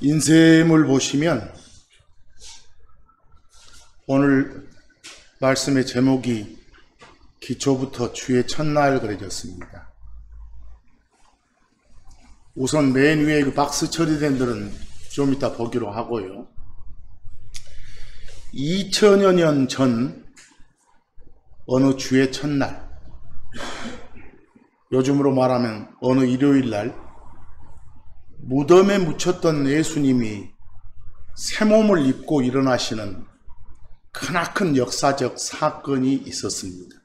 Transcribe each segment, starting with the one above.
인셈을 보시면 오늘 말씀의 제목이 기초부터 주의 첫날 그려졌습니다. 우선 맨 위에 그 박스 처리된 들은 좀 이따 보기로 하고요. 2000여 년 전 어느 주의 첫날, 요즘으로 말하면 어느 일요일날 무덤에 묻혔던 예수님이 새 몸을 입고 일어나시는 크나큰 역사적 사건이 있었습니다.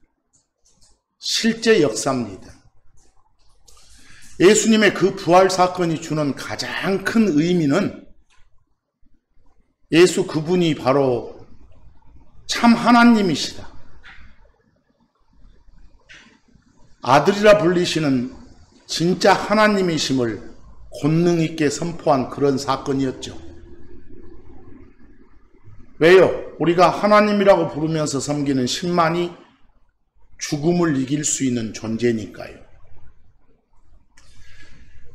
실제 역사입니다. 예수님의 그 부활 사건이 주는 가장 큰 의미는 예수 그분이 바로 참 하나님이시다, 아들이라 불리시는 진짜 하나님이심을 권능 있게 선포한 그런 사건이었죠. 왜요? 우리가 하나님이라고 부르면서 섬기는 신만이 죽음을 이길 수 있는 존재니까요.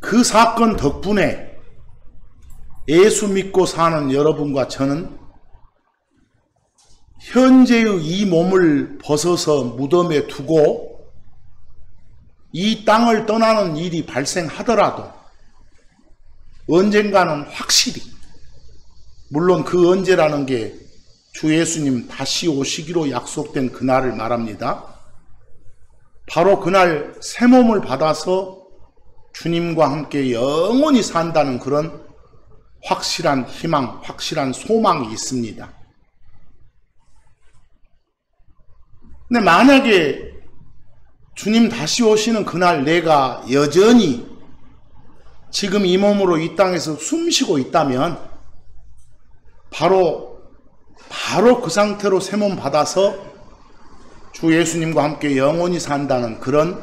그 사건 덕분에 예수 믿고 사는 여러분과 저는 현재의 이 몸을 벗어서 무덤에 두고 이 땅을 떠나는 일이 발생하더라도 언젠가는 확실히, 물론 그 언제라는 게 주 예수님 다시 오시기로 약속된 그날을 말합니다. 바로 그날 새 몸을 받아서 주님과 함께 영원히 산다는 그런 확실한 희망, 확실한 소망이 있습니다. 근데 만약에 주님 다시 오시는 그날 내가 여전히 지금 이 몸으로 이 땅에서 숨쉬고 있다면 바로 그 상태로 새 몸 받아서 주 예수님과 함께 영원히 산다는 그런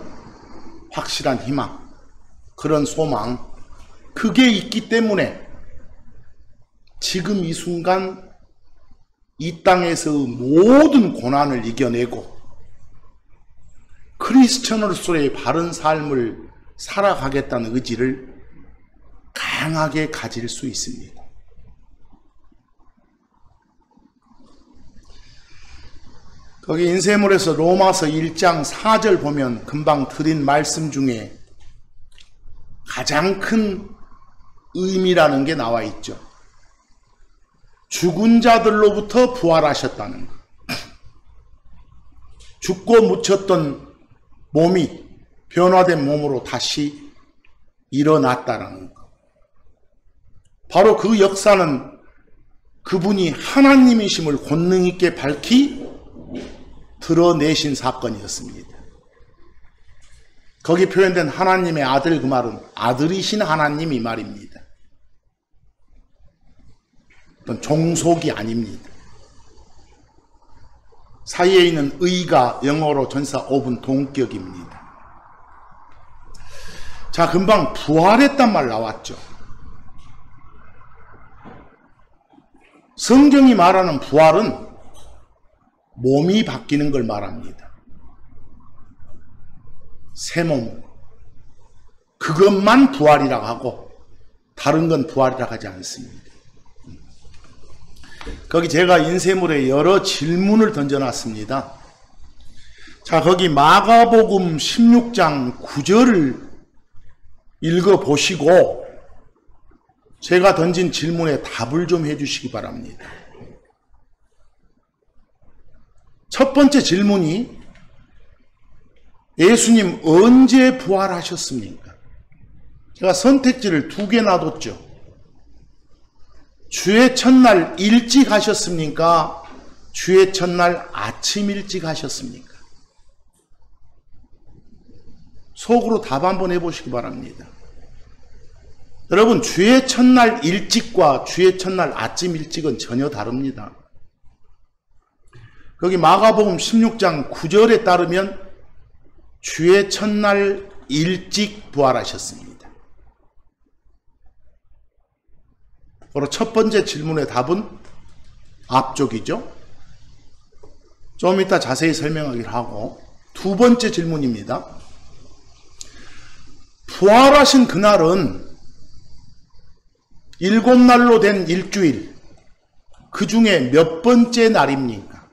확실한 희망, 그런 소망, 그게 있기 때문에 지금 이 순간 이 땅에서의 모든 고난을 이겨내고 크리스천으로서의 바른 삶을 살아가겠다는 의지를 강하게 가질 수 있습니다. 거기 인쇄물에서 로마서 1장 4절 보면 금방 드린 말씀 중에 가장 큰 의미라는 게 나와 있죠. 죽은 자들로부터 부활하셨다는 것. 죽고 묻혔던 몸이 변화된 몸으로 다시 일어났다는 것. 바로 그 역사는 그분이 하나님이심을 권능 있게 밝히 드러내신 사건이었습니다. 거기 표현된 하나님의 아들, 그 말은 아들이신 하나님이 말입니다. 어떤 종속이 아닙니다. 사이에 있는 의가 영어로 전사 오분 동격입니다. 자, 금방 부활했단 말 나왔죠. 성경이 말하는 부활은 몸이 바뀌는 걸 말합니다. 새 몸. 그것만 부활이라고 하고 다른 건 부활이라고 하지 않습니다. 거기 제가 인쇄물에 여러 질문을 던져놨습니다. 자, 거기 마가복음 16장 9절을 읽어보시고 제가 던진 질문에 답을 좀 해주시기 바랍니다. 첫 번째 질문이 예수님 언제 부활하셨습니까? 제가 선택지를 2개 놔뒀죠. 주의 첫날 일찍 하셨습니까? 주의 첫날 아침 일찍 하셨습니까? 속으로 답 한번 해보시기 바랍니다. 여러분, 주의 첫날 일찍과 주의 첫날 아침 일찍은 전혀 다릅니다. 거기 마가복음 16장 9절에 따르면 주의 첫날 일찍 부활하셨습니다. 바로 첫 번째 질문의 답은 앞쪽이죠. 좀 이따 자세히 설명하기로 하고, 두 번째 질문입니다. 부활하신 그날은 7날로 된 일주일, 그 중에 몇 번째 날입니까?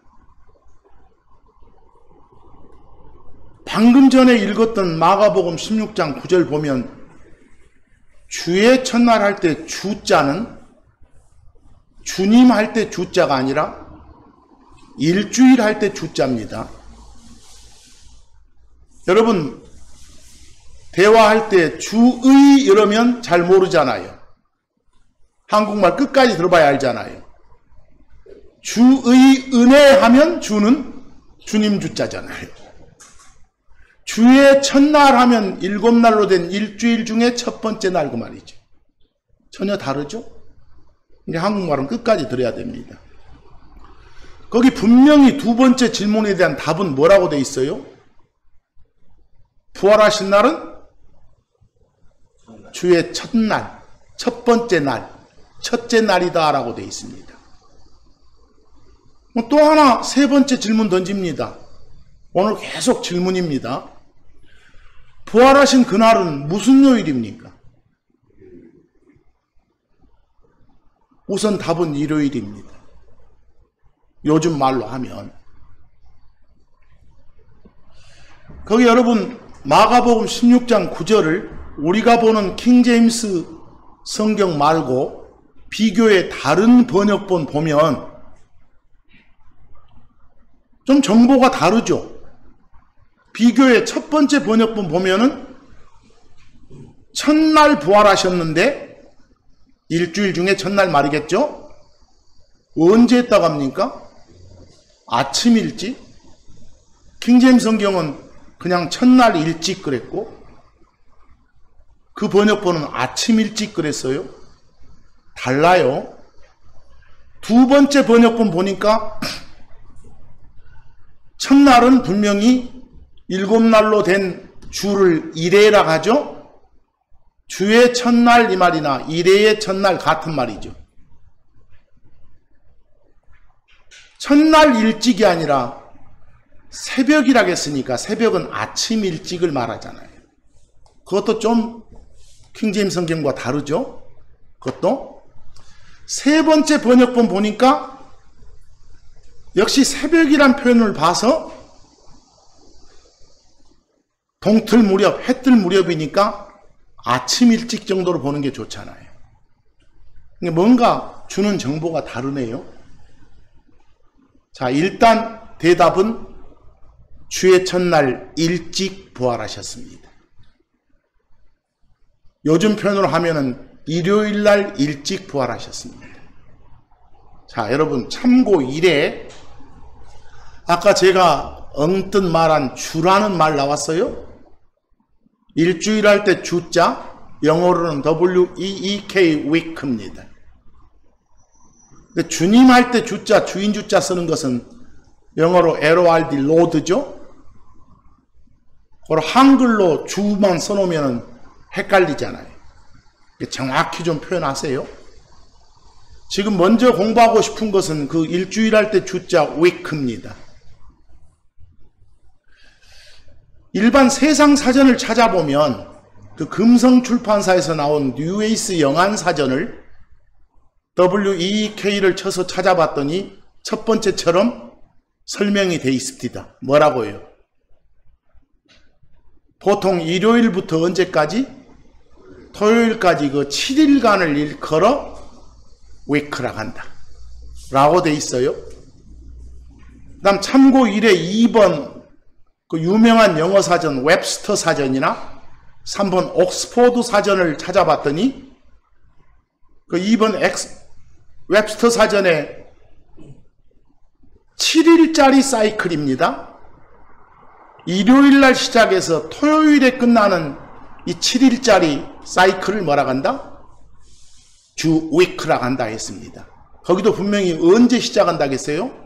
방금 전에 읽었던 마가복음 16장 9절 보면 주의 첫날 할 때 주자는 주님 할 때 주자가 아니라 일주일 할 때 주자입니다. 여러분, 대화할 때 주의 이러면 잘 모르잖아요. 한국말 끝까지 들어봐야 알잖아요. 주의 은혜 하면 주는 주님 주자잖아요. 주의 첫날 하면 7날로 된 일주일 중에 첫 번째 날 그 말이죠. 전혀 다르죠? 근데 한국말은 끝까지 들어야 됩니다. 거기 분명히 두 번째 질문에 대한 답은 뭐라고 돼 있어요? 부활하신 날은 주의 첫날, 첫 번째 날, 첫째 날이다 라고 돼 있습니다. 또 하나 세 번째 질문 던집니다. 오늘 계속 질문입니다. 부활하신 그날은 무슨 요일입니까? 우선 답은 일요일입니다. 요즘 말로 하면. 거기 여러분 마가복음 16장 9절을 우리가 보는 킹제임스 성경 말고 비교의 다른 번역본 보면 좀 정보가 다르죠. 비교의 첫 번째 번역본 보면은 첫날 부활하셨는데 일주일 중에 첫날 말이겠죠? 언제 했다고 합니까? 아침 일찍? 킹제임스 성경은 그냥 첫날 일찍 그랬고 그 번역본은 아침 일찍 그랬어요. 달라요. 두 번째 번역본 보니까 첫날은 분명히 7날로 된 주를 이레라 하죠. 주의 첫날 이 말이나 이레의 첫날 같은 말이죠. 첫날 일찍이 아니라 새벽이라고 했으니까 새벽은 아침 일찍을 말하잖아요. 그것도 좀 킹제임스 성경과 다르죠. 그것도 세 번째 번역본 보니까 역시 새벽이란 표현을 봐서 동틀 무렵, 해뜰 무렵이니까 아침 일찍 정도로 보는 게 좋잖아요. 뭔가 주는 정보가 다르네요. 자, 일단 대답은 주의 첫날 일찍 부활하셨습니다. 요즘 표현으로 하면은 일요일날 일찍 부활하셨습니다. 자, 여러분 참고 이래 아까 제가 엉뜻 말한 주라는 말 나왔어요? 일주일 할 때 주자, 영어로는 W-E-E-K, week입니다. 근데 주님 할 때 주자, 주인 주자 쓰는 것은 영어로 L-O-R-D, Lord죠? 그걸 한글로 주만 써놓으면 헷갈리잖아요. 정확히 좀 표현하세요. 지금 먼저 공부하고 싶은 것은 그 일주일 할 때 주자 week입니다. 일반 세상 사전을 찾아보면 그 금성출판사에서 나온 뉴에이스 영안사전을 WEK를 쳐서 찾아봤더니 첫 번째처럼 설명이 돼 있습니다. 뭐라고요? 보통 일요일부터 언제까지? 토요일까지 그 7일간을 일컬어 week라고 한다 라고 돼 있어요. 그 다음 참고 1회 2번 그 유명한 영어 사전 웹스터 사전이나 3번 옥스포드 사전을 찾아봤더니 그 2번 웹스터 사전에 7일짜리 사이클입니다. 일요일날 시작해서 토요일에 끝나는 이 7일짜리 사이클을 뭐라고 한다? 주 위크라고 한다 했습니다. 거기도 분명히 언제 시작한다고 했어요?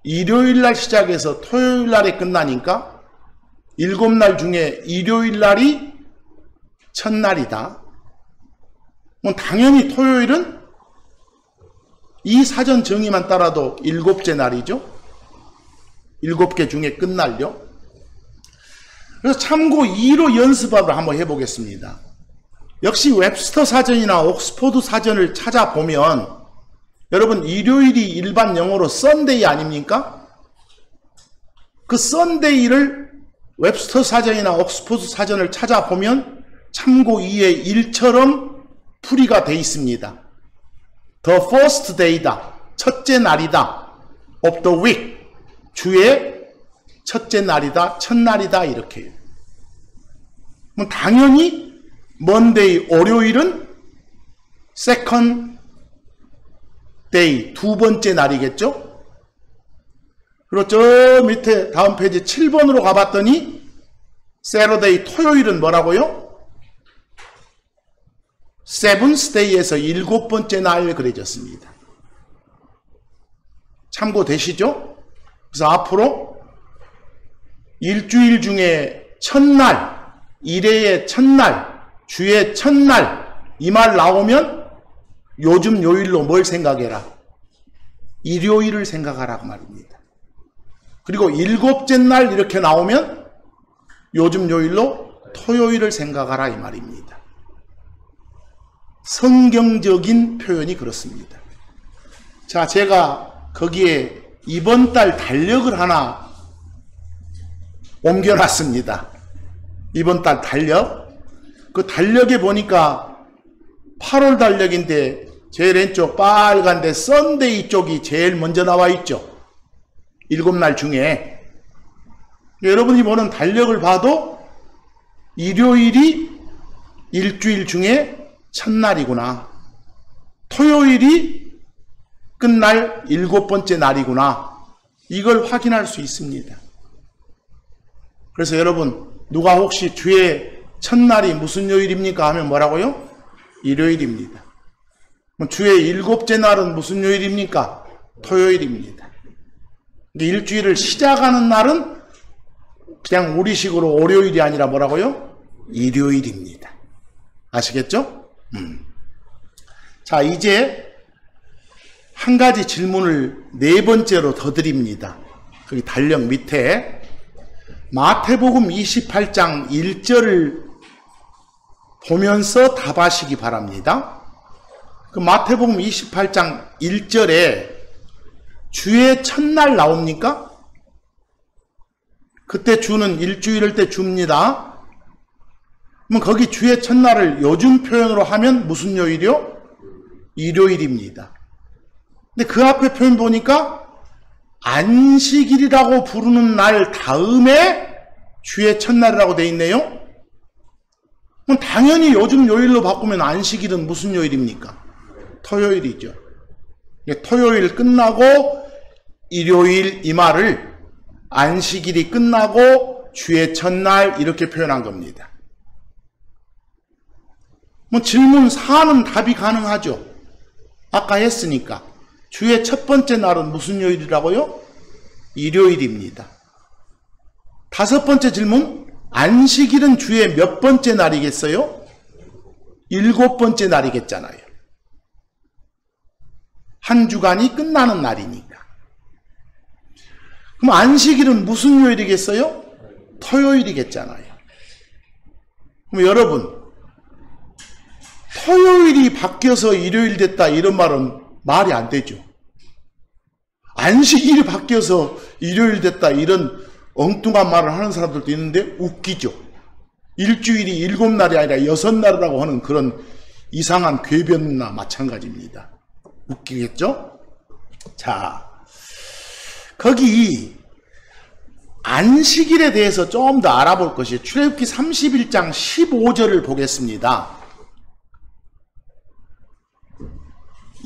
일요일날 시작해서 토요일날에 끝나니까 7날 중에 일요일날이 첫날이다. 당연히 토요일은 이 사전 정의만 따라도 7째 날이죠. 7개 중에 끝날요. 그래서 참고 2로 연습을 한번 해보겠습니다. 역시 웹스터 사전이나 옥스포드 사전을 찾아보면 여러분 일요일이 일반 영어로 썬데이 아닙니까? 그 썬데이를 웹스터 사전이나 옥스포드 사전을 찾아보면 참고 2의 1처럼 풀이가 되어 있습니다. The first day다. 첫째 날이다. Of the week. 주의 첫째 날이다. 첫날이다. 이렇게. 그럼 당연히 Monday, 월요일은 second day, 두 번째 날이겠죠? 그리고 저 밑에 다음 페이지 7번으로 가봤더니 Saturday, 토요일은 뭐라고요? seventh day에서 일곱 번째 날 그려졌습니다. 참고되시죠? 그래서 앞으로 일주일 중에 첫날, 일회의 첫날, 주의 첫날 이 말 나오면 요즘 요일로 뭘 생각해라? 일요일을 생각하라 그 말입니다. 그리고 일곱째 날 이렇게 나오면 요즘 요일로 토요일을 생각하라 이 말입니다. 성경적인 표현이 그렇습니다. 자, 제가 거기에 이번 달 달력을 하나 옮겨놨습니다. 이번 달 달력. 그 달력에 보니까 8월 달력인데 제일 왼쪽 빨간데 썬데이 쪽이 제일 먼저 나와 있죠. 7날 중에. 여러분이 보는 달력을 봐도 일요일이 일주일 중에 첫날이구나. 토요일이 끝날 일곱 번째 날이구나. 이걸 확인할 수 있습니다. 그래서 여러분 누가 혹시 주의 첫날이 무슨 요일입니까? 하면 뭐라고요? 일요일입니다. 주의 일곱째 날은 무슨 요일입니까? 토요일입니다. 근데 일주일을 시작하는 날은 그냥 우리식으로 월요일이 아니라 뭐라고요? 일요일입니다. 아시겠죠? 자, 이제 한 가지 질문을 네 번째로 더 드립니다. 거기 달력 밑에 마태복음 28장 1절을 보면서 답하시기 바랍니다. 그 마태복음 28장 1절에 주의 첫날 나옵니까? 그때 주는 일주일일 때 줍니다. 그럼 거기 주의 첫날을 요즘 표현으로 하면 무슨 요일이요? 일요일입니다. 근데 그 앞에 표현 보니까 안식일이라고 부르는 날 다음에 주의 첫날이라고 돼 있네요. 그럼 당연히 요즘 요일로 바꾸면 안식일은 무슨 요일입니까? 토요일이죠. 토요일 끝나고 일요일 이 말을 안식일이 끝나고 주의 첫날 이렇게 표현한 겁니다. 뭐 질문 4는 답이 가능하죠. 아까 했으니까. 주의 첫 번째 날은 무슨 요일이라고요? 일요일입니다. 다섯 번째 질문. 안식일은 주의 몇 번째 날이겠어요? 일곱 번째 날이겠잖아요. 한 주간이 끝나는 날이니까. 그럼 안식일은 무슨 요일이겠어요? 토요일이겠잖아요. 그럼 여러분, 토요일이 바뀌어서 일요일 됐다 이런 말은 말이 안 되죠. 안식일이 바뀌어서 일요일 됐다 이런 엉뚱한 말을 하는 사람들도 있는데 웃기죠. 일주일이 7날이 아니라 6날이라고 하는 그런 이상한 궤변이나 마찬가지입니다. 웃기겠죠? 자, 거기 안식일에 대해서 좀 더 알아볼 것이 출애굽기 31장 15절을 보겠습니다.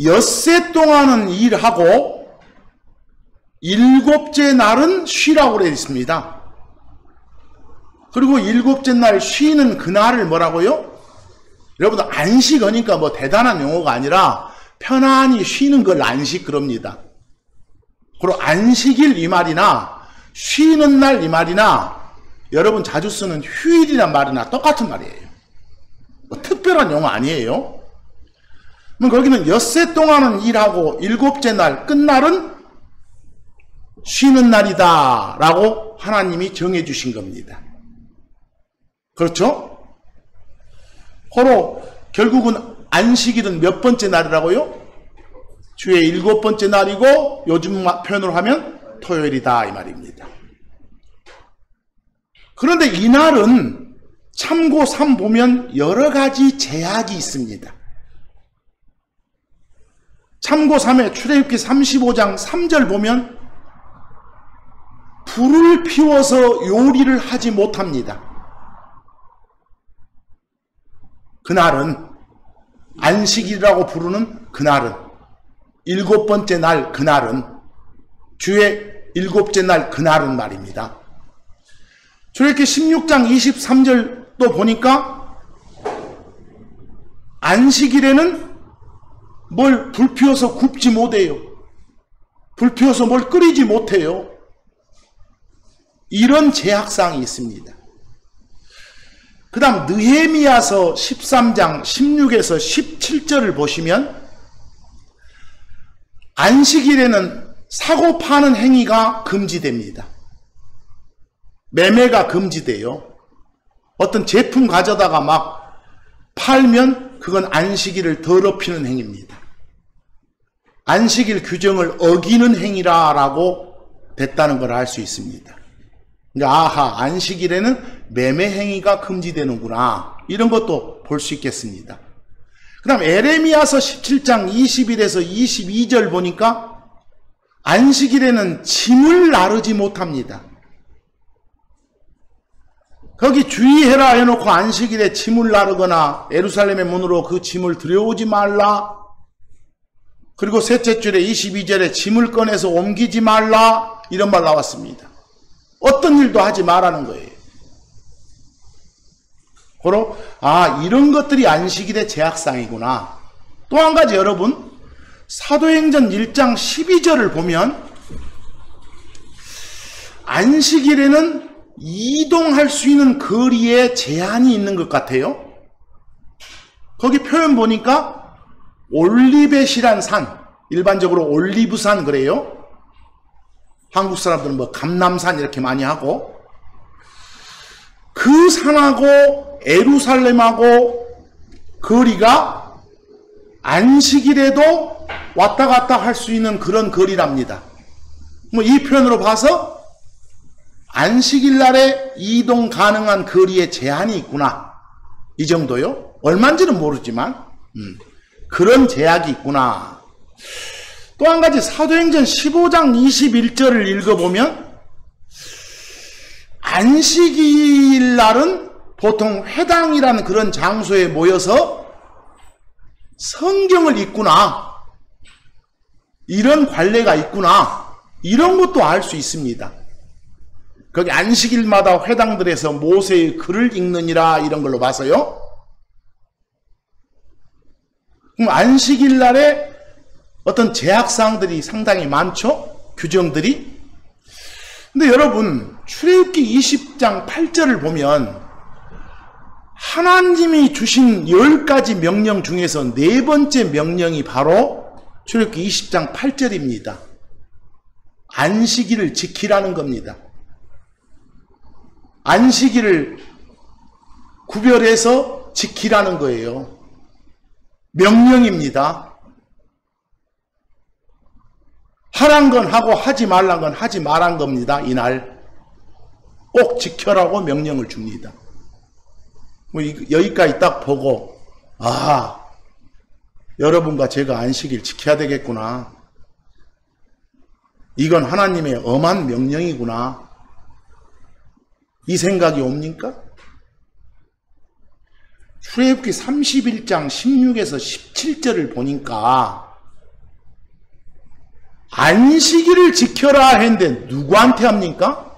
엿새 동안은 일하고 일곱째 날은 쉬라고 되어 있습니다. 그리고 일곱째 날 쉬는 그날을 뭐라고요? 여러분들 안식어니까 뭐 대단한 용어가 아니라 편안히 쉬는 걸 안식 그럽니다. 그리고 안식일 이 말이나 쉬는 날 이 말이나 여러분 자주 쓰는 휴일이란 말이나 똑같은 말이에요. 뭐 특별한 용어 아니에요. 그럼 거기는 엿새 동안은 일하고 일곱째 날 끝날은 쉬는 날이다 라고 하나님이 정해 주신 겁니다. 그렇죠? 호로 결국은 안식일은 몇 번째 날이라고요? 주의 7번째 날이고 요즘 표현으로 하면 토요일이다 이 말입니다. 그런데 이 날은 참고 3 보면 여러 가지 제약이 있습니다. 참고 3에 출애굽기 35장 3절 보면 불을 피워서 요리를 하지 못합니다. 그날은 안식일이라고 부르는 그날은 7번째 날 그날은 주의 7째 날 그날은 말입니다. 출애굽기 16장 23절 또 보니까 안식일에는 뭘 불 피워서 굽지 못해요. 불 피워서 뭘 끓이지 못해요. 이런 제약사항이 있습니다. 그 다음 느헤미야서 13장 16에서 17절을 보시면 안식일에는 사고 파는 행위가 금지됩니다. 매매가 금지돼요. 어떤 제품 가져다가 막 팔면 그건 안식일을 더럽히는 행위입니다. 안식일 규정을 어기는 행위라고 됐다는 걸 알 수 있습니다. 그러니까 아하, 안식일에는 매매 행위가 금지되는구나. 이런 것도 볼 수 있겠습니다. 그 다음 에레미야서 17장 21에서 22절 보니까 안식일에는 짐을 나르지 못합니다. 거기 주의해라 해놓고 안식일에 짐을 나르거나 예루살렘의 문으로 그 짐을 들여오지 말라. 그리고 셋째 줄에 22절에 짐을 꺼내서 옮기지 말라. 이런 말 나왔습니다. 어떤 일도 하지 말라는 거예요. 고로 이런 것들이 안식일의 제약사항이구나. 또 한 가지 여러분, 사도행전 1장 12절을 보면 안식일에는 이동할 수 있는 거리에 제한이 있는 것 같아요. 거기 표현 보니까 올리벳이란 산, 일반적으로 올리브산 그래요. 한국 사람들은 뭐 감람산 이렇게 많이 하고, 그 산하고 예루살렘하고 거리가 안식일에도 왔다 갔다 할 수 있는 그런 거리랍니다. 뭐 이 표현으로 봐서 안식일 날에 이동 가능한 거리에 제한이 있구나. 이 정도요. 얼마인지는 모르지만 그런 제약이 있구나. 또 한 가지 사도행전 15장 21절을 읽어보면 안식일 날은 보통 회당이라는 그런 장소에 모여서 성경을 읽구나. 이런 관례가 있구나. 이런 것도 알 수 있습니다. 거기 안식일마다 회당들에서 모세의 글을 읽느니라 이런 걸로 봐서요. 그럼 안식일 날에 어떤 제약사항들이 상당히 많죠? 규정들이. 근데 여러분 출애굽기 20장 8절을 보면 하나님이 주신 10가지 명령 중에서 4번째 명령이 바로 출애굽기 20장 8절입니다. 안식일을 지키라는 겁니다. 안식일을 구별해서 지키라는 거예요. 명령입니다. 하란 건 하고 하지 말란 건 하지 말란 겁니다. 이날 꼭 지켜라고 명령을 줍니다. 여기까지 딱 보고 여러분과 제가 안식일 지켜야 되겠구나. 이건 하나님의 엄한 명령이구나. 이 생각이 옵니까? 출애굽기 31장 16에서 17절을 보니까 안식일을 지켜라 했는데 누구한테 합니까?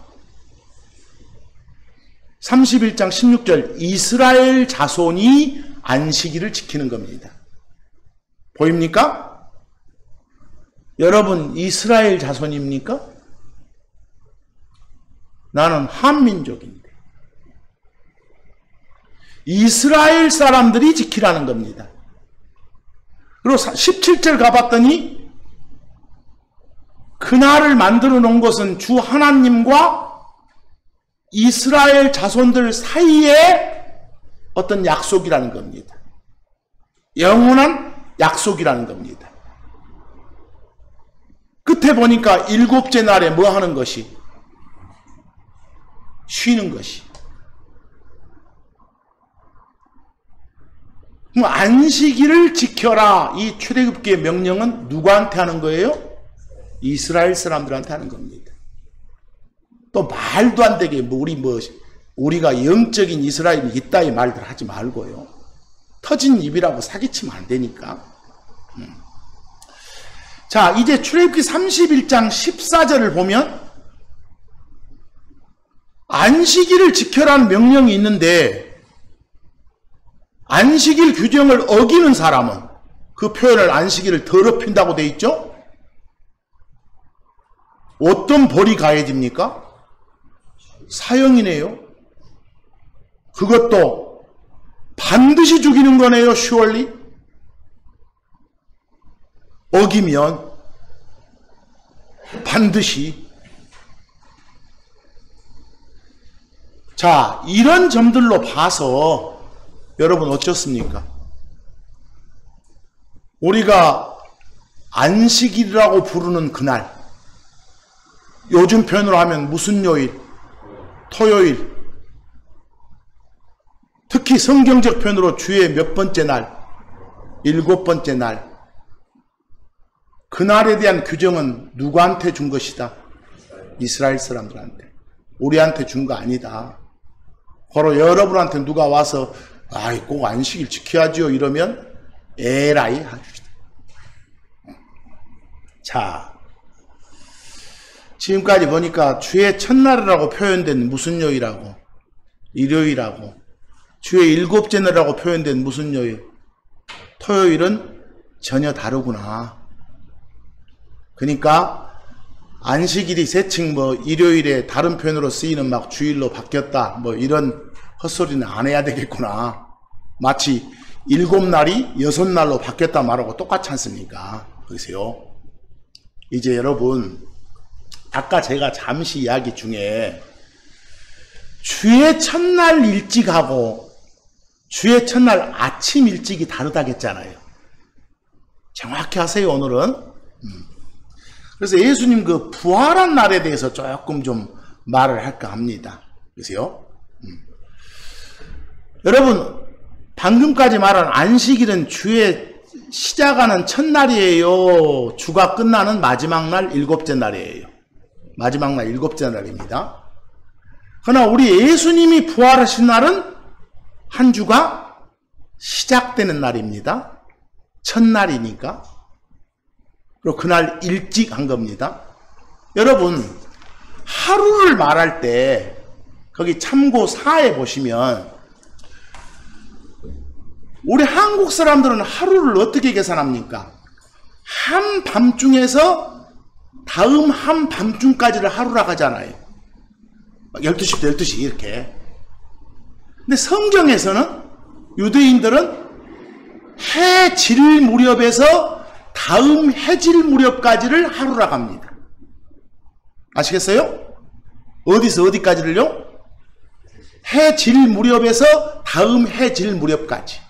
31장 16절 이스라엘 자손이 안식일을 지키는 겁니다. 보입니까? 여러분 이스라엘 자손입니까? 나는 한민족인데. 이스라엘 사람들이 지키라는 겁니다. 그리고 17절 가봤더니 그날을 만들어 놓은 것은 주 하나님과 이스라엘 자손들 사이에 어떤 약속이라는 겁니다. 영원한 약속이라는 겁니다. 끝에 보니까 일곱째 날에 뭐 하는 것이? 쉬는 것이. 그럼 안식일을 지켜라. 이 출애굽기의 명령은 누구한테 하는 거예요? 이스라엘 사람들한테 하는 겁니다. 또 말도 안 되게 우리가 영적인 이스라엘이 있다 이 말들 하지 말고요. 터진 입이라고 사기치면 안 되니까. 자, 이제 출애굽기 31장 14절을 보면 안식일을 지켜라는 명령이 있는데 안식일 규정을 어기는 사람은 그 표현을 안식일을 더럽힌다고 돼 있죠? 어떤 벌이 가해집니까? 사형이네요. 그것도 반드시 죽이는 거네요. surely. 어기면 반드시. 자, 이런 점들로 봐서 여러분 어쩌습니까? 우리가 안식일이라고 부르는 그날, 요즘 표현으로 하면 무슨 요일? 토요일. 특히 성경적 표현으로 주의 몇 번째 날? 7번째 날. 그날에 대한 규정은 누구한테 준 것이다? 이스라엘 사람들한테. 우리한테 준 거 아니다. 바로 여러분한테 누가 와서 아이 꼭 안식일 지켜야지요 이러면 에라이 하시다. 자, 지금까지 보니까 주의 첫날이라고 표현된 무슨 요일하고 일요일하고 주의 7째 날이라고 표현된 무슨 요일 토요일은 전혀 다르구나. 그러니까 안식일이 세칭 일요일에 다른 표현으로 쓰이는 막 주일로 바뀌었다 이런 헛소리는 안 해야 되겠구나. 마치 7날이 6날로 바뀌었다 말하고 똑같지 않습니까? 그래서요, 이제 여러분 아까 제가 잠시 이야기 중에 주의 첫날 일찍하고 주의 첫날 아침 일찍이 다르다고 했잖아요. 정확히 하세요 오늘은. 그래서 예수님 그 부활한 날에 대해서 조금 좀 말을 할까 합니다. 그래서요, 여러분 방금까지 말한 안식일은 주의 시작하는 첫날이에요? 주가 끝나는 마지막 날 7째 날이에요? 마지막 날 7째 날입니다. 그러나 우리 예수님이 부활하신 날은 한 주가 시작되는 날입니다. 첫날이니까. 그리고 그날 일찍 한 겁니다. 여러분 하루를 말할 때 거기 참고 4에 보시면 우리 한국 사람들은 하루를 어떻게 계산합니까? 한밤중에서 다음 한밤중까지를 하루라 하잖아요. 12시부터 12시 이렇게. 근데 성경에서는 유대인들은 해 질 무렵에서 다음 해질 무렵까지를 하루라 합니다. 아시겠어요? 어디서 어디까지를요? 해 질 무렵에서 다음 해 질 무렵까지.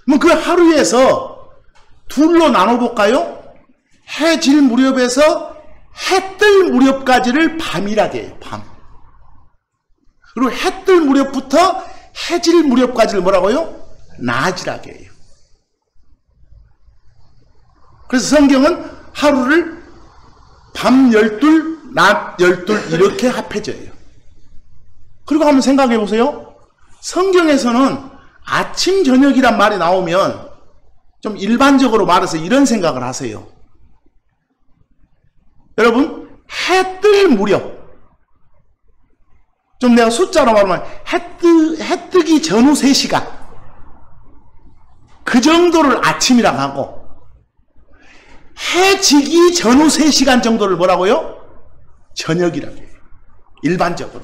그럼 그 하루에서 둘로 나눠볼까요? 해 질 무렵에서 해 뜰 무렵까지를 밤이라고 해요. 밤. 그리고 해 뜰 무렵부터 해 질 무렵까지를 뭐라고요? 낮이라고 해요. 그래서 성경은 하루를 밤 12, 낮 12 이렇게 합해져요. 그리고 한번 생각해 보세요. 성경에서는 아침 저녁이란 말이 나오면 좀 일반적으로 말해서 이런 생각을 하세요. 여러분 해 뜰 무렵, 좀 내가 숫자로 말하면 해 뜨기 전후 3시간 그 정도를 아침이라고 하고 해 지기 전후 3시간 정도를 뭐라고요? 저녁이라고 해요. 일반적으로.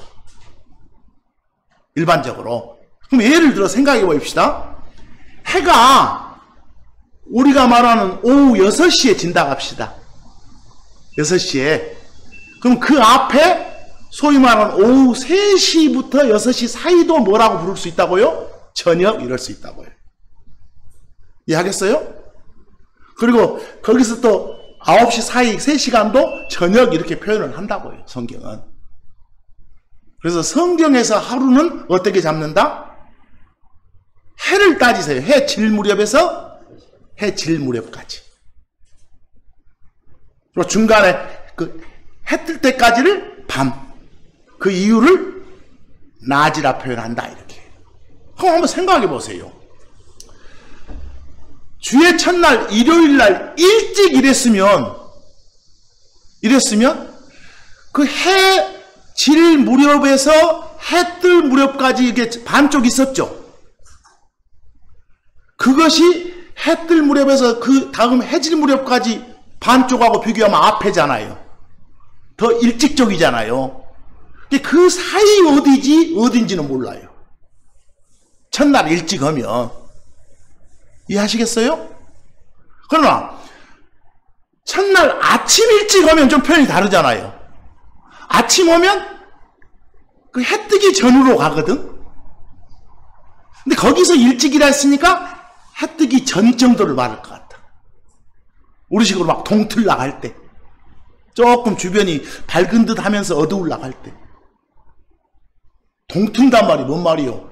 그럼 예를 들어 생각해 봅시다. 해가 우리가 말하는 오후 6시에 진다고 합시다. 6시에. 그럼 그 앞에 소위 말하는 오후 3시부터 6시 사이도 뭐라고 부를 수 있다고요? 저녁 이럴 수 있다고요. 이해하겠어요? 그리고 거기서 또 9시 사이 3시간도 저녁 이렇게 표현을 한다고요. 성경은. 그래서 성경에서 하루는 어떻게 잡는다? 해를 따지세요. 해 질 무렵에서 해 질 무렵까지. 그리고 중간에 그 해 뜰 때까지를 밤. 그 이유를 낮이라 표현한다. 이렇게. 그럼 한번 생각해 보세요. 주의 첫날 일요일날 일찍 일했으면 그 해 질 무렵에서 해 뜰 무렵까지 이게 반쪽 있었죠. 그것이 해 뜰 무렵에서 그 다음 해 질 무렵까지 반쪽하고 비교하면 앞에잖아요. 더 일찍적이잖아요. 그 사이 어딘지는 몰라요. 첫날 일찍 하면. 이해하시겠어요? 그러나 첫날 아침 일찍 하면 좀 표현이 다르잖아요. 아침 오면 그 해 뜨기 전으로 가거든. 근데 거기서 일찍이라 했으니까 해 뜨기 전 정도를 말할 것 같다. 우리 식으로 막 동틀 나갈 때, 조금 주변이 밝은 듯 하면서 어두울 나갈 때. 동튼단 말이 뭔 말이요?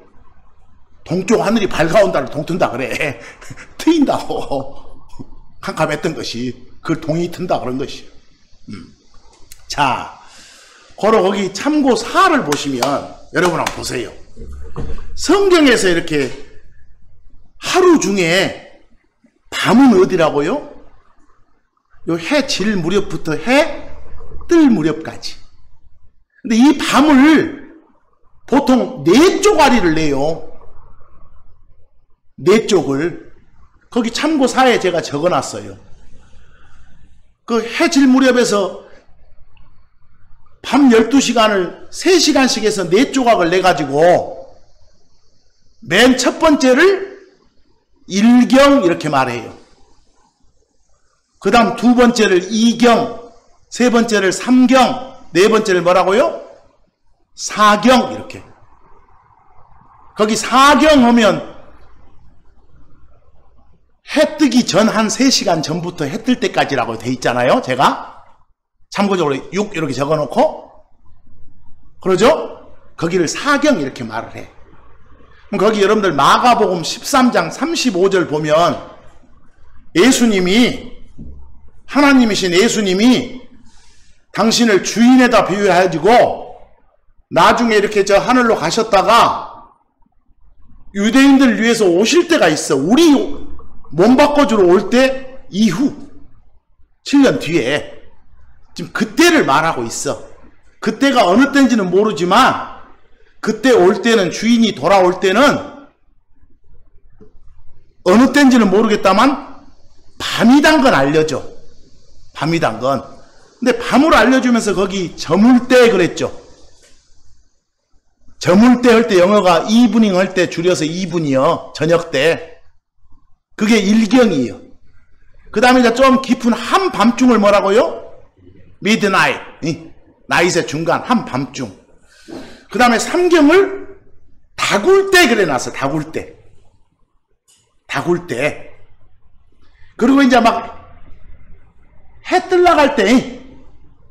동쪽 하늘이 밝아온다를 동튼다 그래. 트인다고. 캄캄했던 것이 그걸 동이 튼다 그런 것이요. 자, 거기 참고 4를 보시면 여러분 한번 보세요. 성경에서 이렇게 하루 중에 밤은 어디라고요? 요 해 질 무렵부터 해 뜰 무렵까지. 근데 이 밤을 보통 4쪼가리를 내요. 4쪽을. 거기 참고 4에 제가 적어놨어요. 그 해 질 무렵에서 밤 12시간을 3시간씩 해서 4조각을 내가지고 맨 첫 번째를 일경 이렇게 말해요. 그 다음 두 번째를 이경, 세 번째를 삼경, 네 번째를 뭐라고요? 사경 이렇게. 거기 사경 하면 해 뜨기 전 한 3시간 전부터 해 뜰 때까지라고 돼 있잖아요. 제가 참고적으로 6 이렇게 적어놓고 그러죠? 거기를 사경 이렇게 말을 해. 그럼 거기 여러분들 마가복음 13장 35절 보면 예수님이, 하나님이신 예수님이 당신을 주인에다 비유해가지고 나중에 이렇게 저 하늘로 가셨다가 유대인들 위해서 오실 때가 있어. 우리 몸 바꿔주러 올 때 이후 7년 뒤에 지금 그때를 말하고 있어. 그때가 어느 때인지는 모르지만 그때 올 때는, 주인이 돌아올 때는 어느 때인지는 모르겠다만 밤이란 건 알려줘. 밤이란 건. 근데 밤을 알려주면서 거기 저물 때 그랬죠. 저물 때 할 때 영어가 이브닝 할 때 줄여서 이분이요. 저녁 때. 그게 일경이에요. 그 다음에 이제 좀 깊은 한밤중을 뭐라고요? 미드나잇. 나잇의 중간 한밤중. 그 다음에 삼경을 다굴 때 그래 놨어. 다굴 때. 다굴 때. 그리고 이제 막 해 뜰나갈 때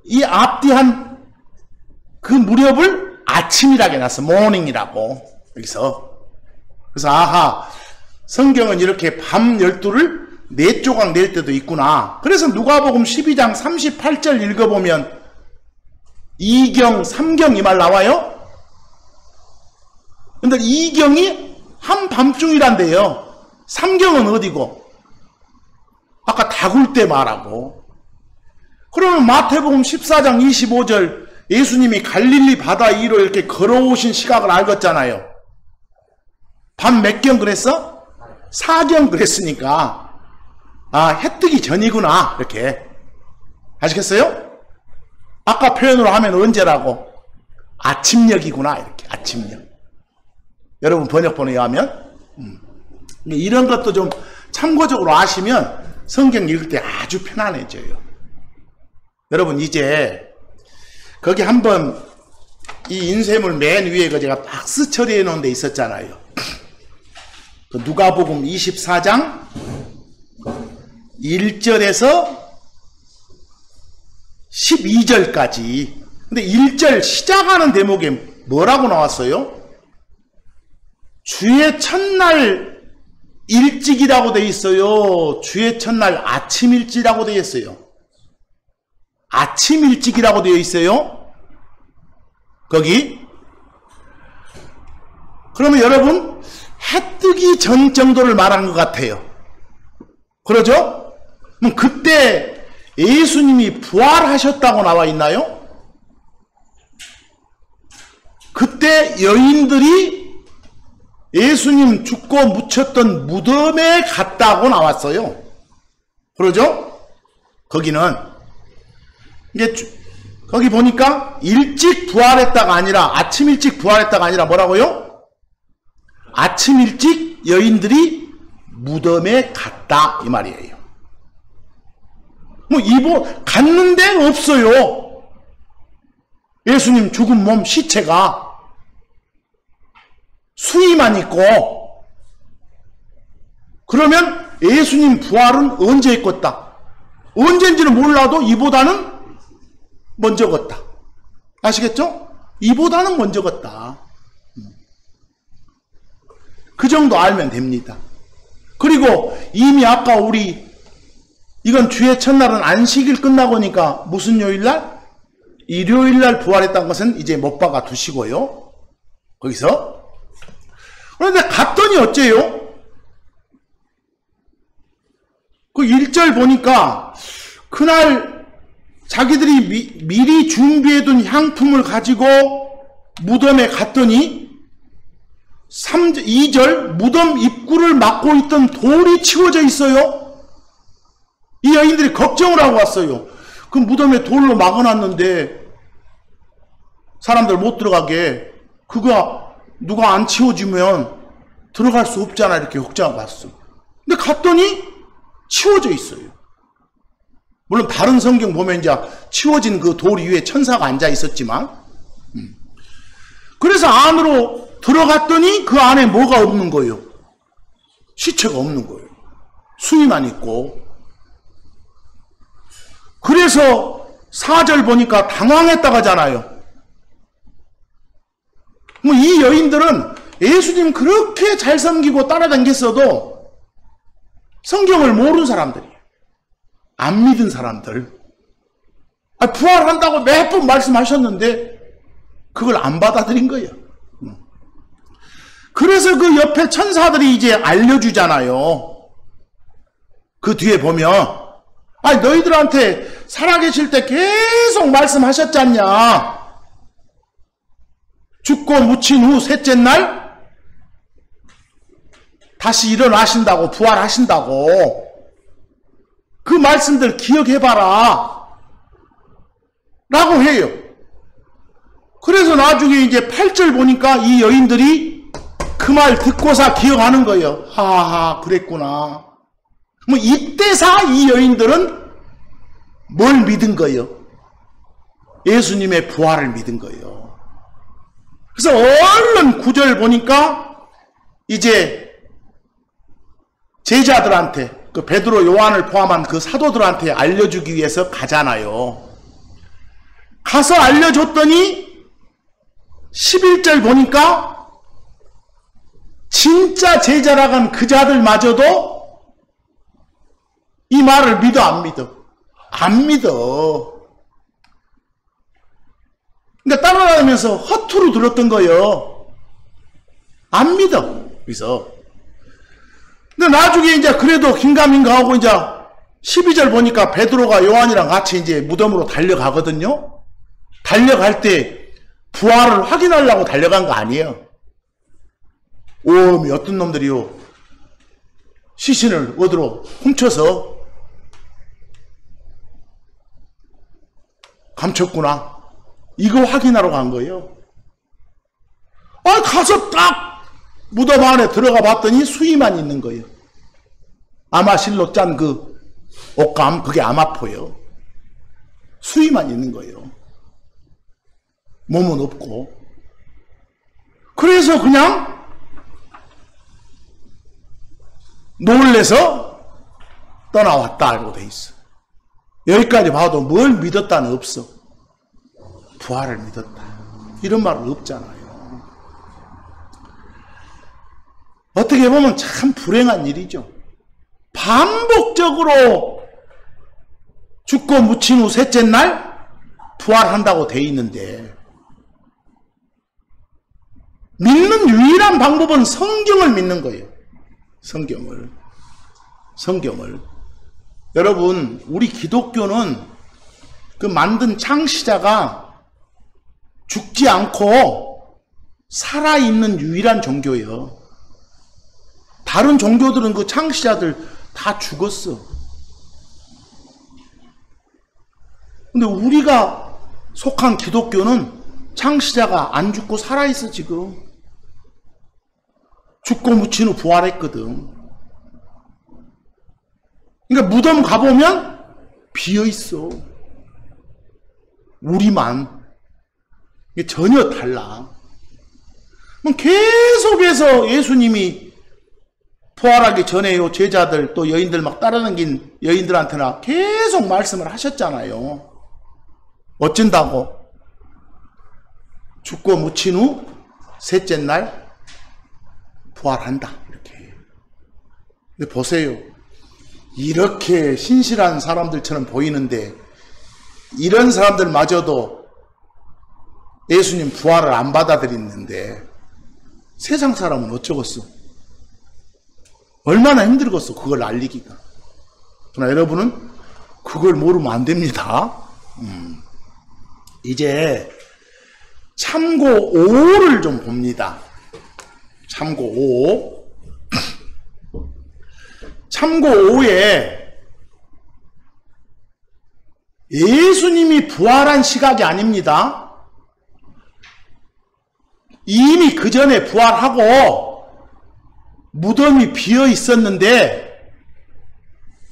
이 앞뒤 한 그 무렵을 아침이라고 해놨어. 모닝이라고. 여기서. 그래서 아하, 성경은 이렇게 밤 12를 4조각 낼 때도 있구나. 그래서 누가복음 12장 38절 읽어보면 이경, 삼경 이 말 나와요. 근데 이경이 한밤중이란데요. 삼경은 어디고? 아까 다굴 때 말하고. 그러면 마태복음 14장 25절 예수님이 갈릴리 바다 위로 이렇게 걸어오신 시각을 알겠잖아요. 밤 몇 경 그랬어? 4경 그랬으니까 아, 해 뜨기 전이구나. 이렇게. 아시겠어요? 아까 표현으로 하면 언제라고? 아침녘이구나. 이렇게. 아침녘. 여러분 번역본에 의하면 이런 것도 좀 참고적으로 아시면 성경 읽을 때 아주 편안해져요. 여러분 이제 거기 한번 이 인쇄물 맨 위에 그 제가 박스 처리해 놓은 데 있었잖아요. 그 누가복음 24장 1절에서 12절까지. 근데 1절 시작하는 대목에 뭐라고 나왔어요? 주의 첫날 일찍이라고 돼 있어요. 주의 첫날 아침 일찍이라고 돼 있어요. 아침 일찍이라고 되어 있어요. 거기. 그러면 여러분 해 뜨기 전 정도를 말한 것 같아요. 그러죠? 그럼 그때 예수님이 부활하셨다고 나와 있나요? 그때 여인들이 예수님 죽고 묻혔던 무덤에 갔다고 나왔어요. 그러죠? 거기는 이게 거기 보니까 일찍 부활했다가 아니라 아침 일찍 부활했다가 아니라 뭐라고요? 아침 일찍 여인들이 무덤에 갔다 이 말이에요. 뭐 갔는데 없어요. 예수님 죽은 몸 시체가 수위만 있고. 그러면 예수님 부활은 언제 있겠다? 언제인지는 몰라도 이보다는 먼저 걷다. 아시겠죠? 이보다는 먼저 걷다. 그 정도 알면 됩니다. 그리고 이미 아까 우리 이건 주의 첫날은 안식일 끝나고니까 무슨 요일날? 일요일날 부활했다는 것은 이제 못 박아 두시고요. 거기서. 그런데 갔더니 어째요? 그 1절 보니까 그날 자기들이 미리 준비해둔 향품을 가지고 무덤에 갔더니 2절 무덤 입구를 막고 있던 돌이 치워져 있어요. 이 여인들이 걱정을 하고 왔어요. 그 무덤에 돌로 막아놨는데 사람들 못 들어가게 그거 누가 안 치워주면 들어갈 수 없잖아 이렇게 걱정하고 왔어. 근데 갔더니 치워져 있어요. 물론 다른 성경 보면 이제 치워진 그 돌 위에 천사가 앉아 있었지만 그래서 안으로 들어갔더니 그 안에 뭐가 없는 거예요? 시체가 없는 거예요. 수위만 있고. 그래서 4절 보니까 당황했다고 하잖아요. 뭐 이 여인들은 예수님 그렇게 잘 섬기고 따라다녔어도 성경을 모르는 사람들이에요. 안 믿은 사람들. 부활한다고 몇 번 말씀하셨는데 그걸 안 받아들인 거예요. 그래서 그 옆에 천사들이 이제 알려주잖아요. 그 뒤에 보면 너희들한테 살아계실 때 계속 말씀하셨잖냐. 죽고 묻힌 후 셋째 날 다시 일어나신다고, 부활하신다고. 그 말씀들 기억해봐라 라고 해요. 그래서 나중에 이제 8절 보니까 이 여인들이 그 말 듣고서 기억하는 거예요. 하하, 그랬구나. 뭐 이때사 이 여인들은 뭘 믿은 거예요? 예수님의 부활을 믿은 거예요. 그래서 얼른 9절 보니까 이제 제자들한테 그 베드로 요한을 포함한 그 사도들한테 알려주기 위해서 가잖아요. 가서 알려줬더니 11절 보니까 진짜 제자라고 한 그 자들마저도 이 말을 믿어 안 믿어? 안 믿어. 그러니까 따라다니면서 허투루 들었던 거예요. 안 믿어. 그래서 근데 나중에 이제 그래도 긴가민가 하고 이제 12절 보니까 베드로가 요한이랑 같이 이제 무덤으로 달려가거든요. 달려갈 때 부활을 확인하려고 달려간 거 아니에요. 오음이 어떤 놈들이요 시신을 어디로 훔쳐서 감췄구나. 이거 확인하러 간 거예요. 가서 딱 무덤 안에 들어가 봤더니 수위만 있는 거예요. 아마실로 짠 그 옷감, 그게 아마포예요. 수위만 있는 거예요. 몸은 없고. 그래서 그냥 놀래서 떠나왔다고 돼 있어. 여기까지 봐도 뭘 믿었다는 없어. 부활을 믿었다. 이런 말은 없잖아요. 어떻게 보면 참 불행한 일이죠. 반복적으로 죽고 묻힌 후 셋째 날 부활한다고 돼 있는데, 믿는 유일한 방법은 성경을 믿는 거예요. 성경을. 여러분, 우리 기독교는 그 만든 창시자가 죽지 않고 살아있는 유일한 종교예요. 다른 종교들은 그 창시자들 다 죽었어. 근데 우리가 속한 기독교는 창시자가 안 죽고 살아있어. 지금 죽고 묻힌 후 부활했거든. 그러니까 무덤 가보면 비어있어. 우리만. 이게 전혀 달라. 계속해서 예수님이 부활하기 전에요, 제자들 또 여인들 막 따라다닌 여인들한테나 계속 말씀을 하셨잖아요. 어쩐다고? 죽고 묻힌 후 셋째 날 부활한다. 이렇게. 근데 보세요. 이렇게 신실한 사람들처럼 보이는데 이런 사람들마저도 예수님 부활을 안 받아들이는데 세상 사람은 어쩌겠어? 얼마나 힘들겠어, 그걸 알리기가. 그러나 여러분은 그걸 모르면 안 됩니다. 이제 참고 5를 좀 봅니다. 참고 5. 참고 5에 예수님이 부활한 시각이 아닙니다. 이미 그 전에 부활하고 무덤이 비어 있었는데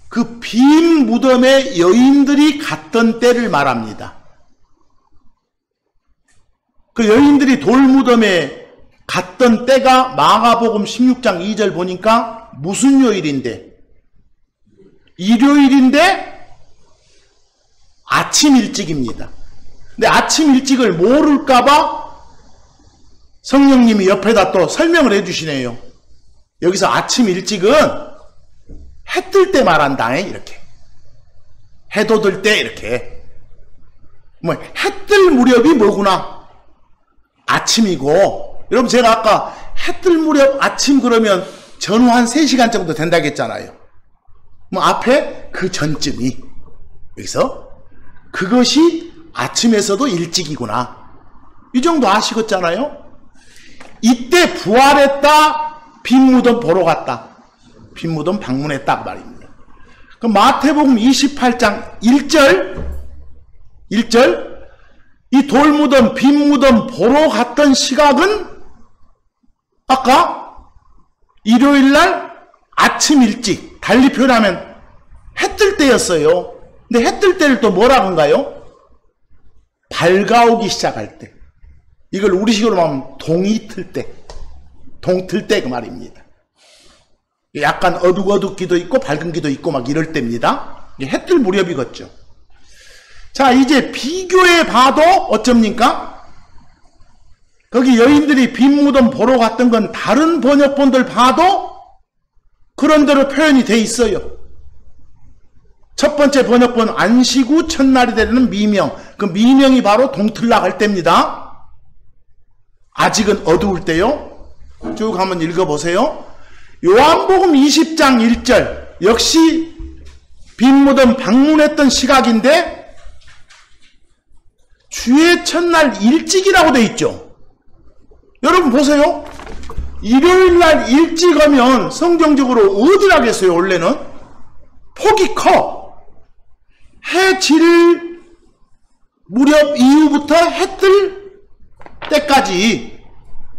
그 빈 무덤에 여인들이 갔던 때를 말합니다. 그 여인들이 돌무덤에 갔던 때가 마가복음 16장 2절 보니까 무슨 요일인데? 일요일인데 아침 일찍입니다. 근데 아침 일찍을 모를까봐 성령님이 옆에다 또 설명을 해주시네요. 여기서 아침 일찍은 해 뜰 때 말한다. 이렇게. 해 돋을 때 이렇게. 뭐 해 뜰 무렵이 뭐구나? 아침이고. 여러분 제가 아까 해 뜰 무렵 아침 그러면 전후 한 3시간 정도 된다고 했잖아요. 뭐 앞에 그 전쯤이. 여기서 그것이 아침에서도 일찍이구나. 이 정도 아시겠잖아요. 이때 부활했다. 빈 무덤 보러 갔다. 빈 무덤 방문했다 그 말입니다. 그럼 마태복음 28장 1절 이 돌무덤 빈 무덤 보러 갔던 시각은 아까 일요일날 아침 일찍, 달리 표현하면 해 뜰 때였어요. 근데 해 뜰 때를 또 뭐라고 한가요? 밝아오기 시작할 때. 이걸 우리식으로 하면 동이 틀 때, 동틀 때 그 말입니다. 약간 어둑어둑기도 있고 밝은 기도 있고 막 이럴 때입니다. 해 뜰 무렵이겠죠. 자, 이제 비교해 봐도 어쩝니까? 거기 여인들이 빈 무덤 보러 갔던 건 다른 번역본들 봐도 그런 대로 표현이 돼 있어요. 첫 번째 번역본 안식 후 첫날이 되는 미명. 그 미명이 바로 동틀락 할 때입니다. 아직은 어두울 때요. 쭉 한번 읽어보세요. 요한복음 20장 1절 역시 빈 무덤 방문했던 시각인데 주의 첫날 일찍이라고 돼 있죠. 여러분 보세요. 일요일날 일찍 하면 성경적으로 어디라겠어요? 원래는 폭이 커. 해 질 무렵 이후부터 해 뜰 때까지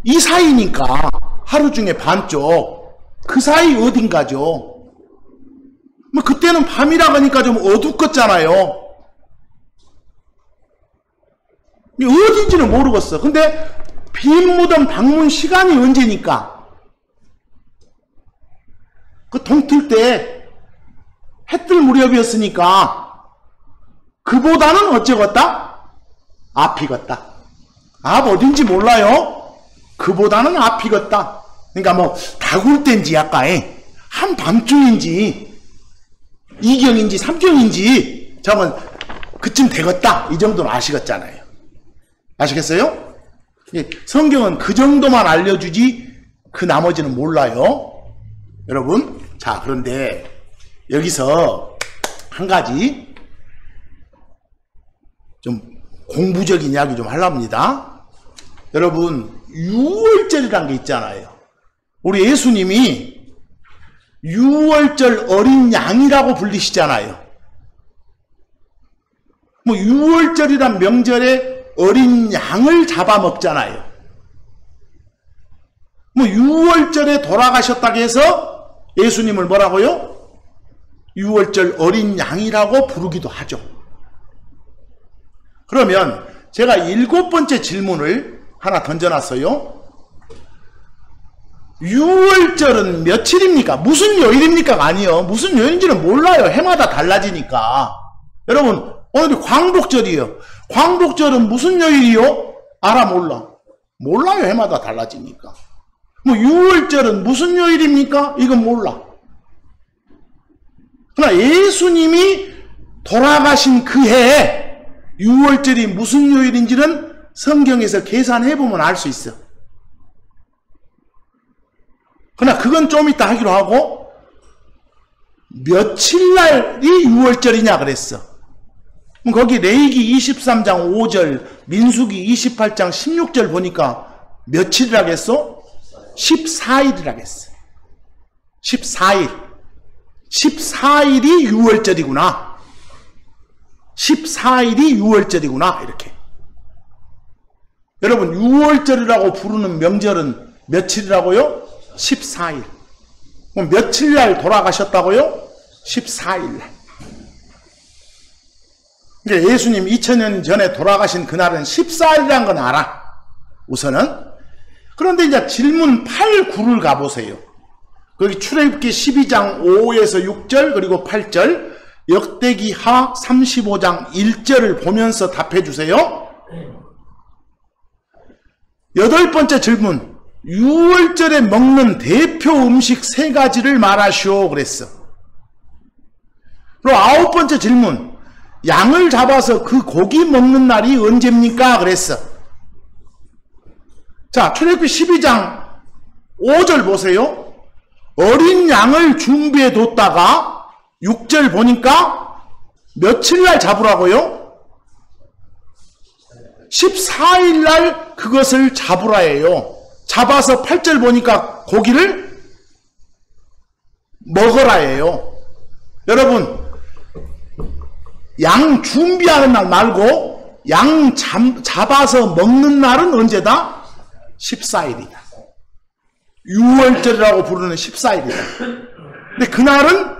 이 사이니까 하루 중에 반쪽 그 사이 어딘가죠. 뭐 그때는 밤이라 하니까 좀 어둡겠잖아요. 어딘지는 모르겠어. 근데 빈 무덤 방문 시간이 언제니까? 그 동틀 때 해 뜰 무렵이었으니까 그보다는 어쩌겠다? 앞이겠다. 앞 어딘지 몰라요. 그보다는 앞이겠다. 그러니까 뭐 다굴 때인지 약간에 한밤중인지 2경인지 3경인지 저건 그쯤 되겠다. 이 정도는 아시겠잖아요. 아시겠어요? 성경은 그 정도만 알려주지 그 나머지는 몰라요. 여러분, 자, 그런데 여기서 한 가지 좀 공부적인 이야기 좀 하려합니다. 여러분, 유월절이란 게 있잖아요. 우리 예수님이 유월절 어린 양이라고 불리시잖아요. 뭐 유월절이란 명절에 어린 양을 잡아먹잖아요. 뭐 유월절에 돌아가셨다고 해서 예수님을 뭐라고요? 유월절 어린 양이라고 부르기도 하죠. 그러면 제가 7번째 질문을 하나 던져놨어요. 유월절은 며칠입니까? 무슨 요일입니까? 아니요. 무슨 요일인지는 몰라요. 해마다 달라지니까. 여러분, 오늘이 광복절이에요. 광복절은 무슨 요일이요? 알아 몰라. 몰라요. 해마다 달라지니까. 뭐 유월절은 무슨 요일입니까? 이건 몰라. 그러나 예수님이 돌아가신 그 해에 유월절이 무슨 요일인지는 성경에서 계산해보면 알 수 있어. 그러나 그건 좀 이따 하기로 하고 며칠날이 유월절이냐 그랬어. 그럼 거기 레위기 23장 5절 민수기 28장 16절 보니까 며칠이라고 했어? 14일이라고 했어. 14일. 14일이 유월절이구나. 14일이 유월절이구나. 이렇게. 여러분, 유월절이라고 부르는 명절은 며칠이라고요? 14일. 그럼 며칠날 돌아가셨다고요? 14일날. 그러니까 예수님 2000년 전에 돌아가신 그날은 14일이란 건 알아. 우선은. 그런데 이제 질문 8, 9를 가보세요. 거기 출애굽기 12장 5에서 6절 그리고 8절 역대기하 35장 1절을 보면서 답해 주세요. 8번째 질문. 유월절에 먹는 대표 음식 3가지를 말하시오 그랬어. 그리고 9번째 질문. 양을 잡아서 그 고기 먹는 날이 언제입니까? 그랬어. 자, 출애굽기 12장 5절 보세요. 어린 양을 준비해 뒀다가 6절 보니까 며칠날 잡으라고요? 14일날 그것을 잡으라 해요. 잡아서 8절 보니까 고기를 먹어라 해요. 여러분, 양 준비하는 날 말고 양 잡아서 먹는 날은 언제다? 14일이다. 유월절이라고 부르는 14일이다. 근데 그날은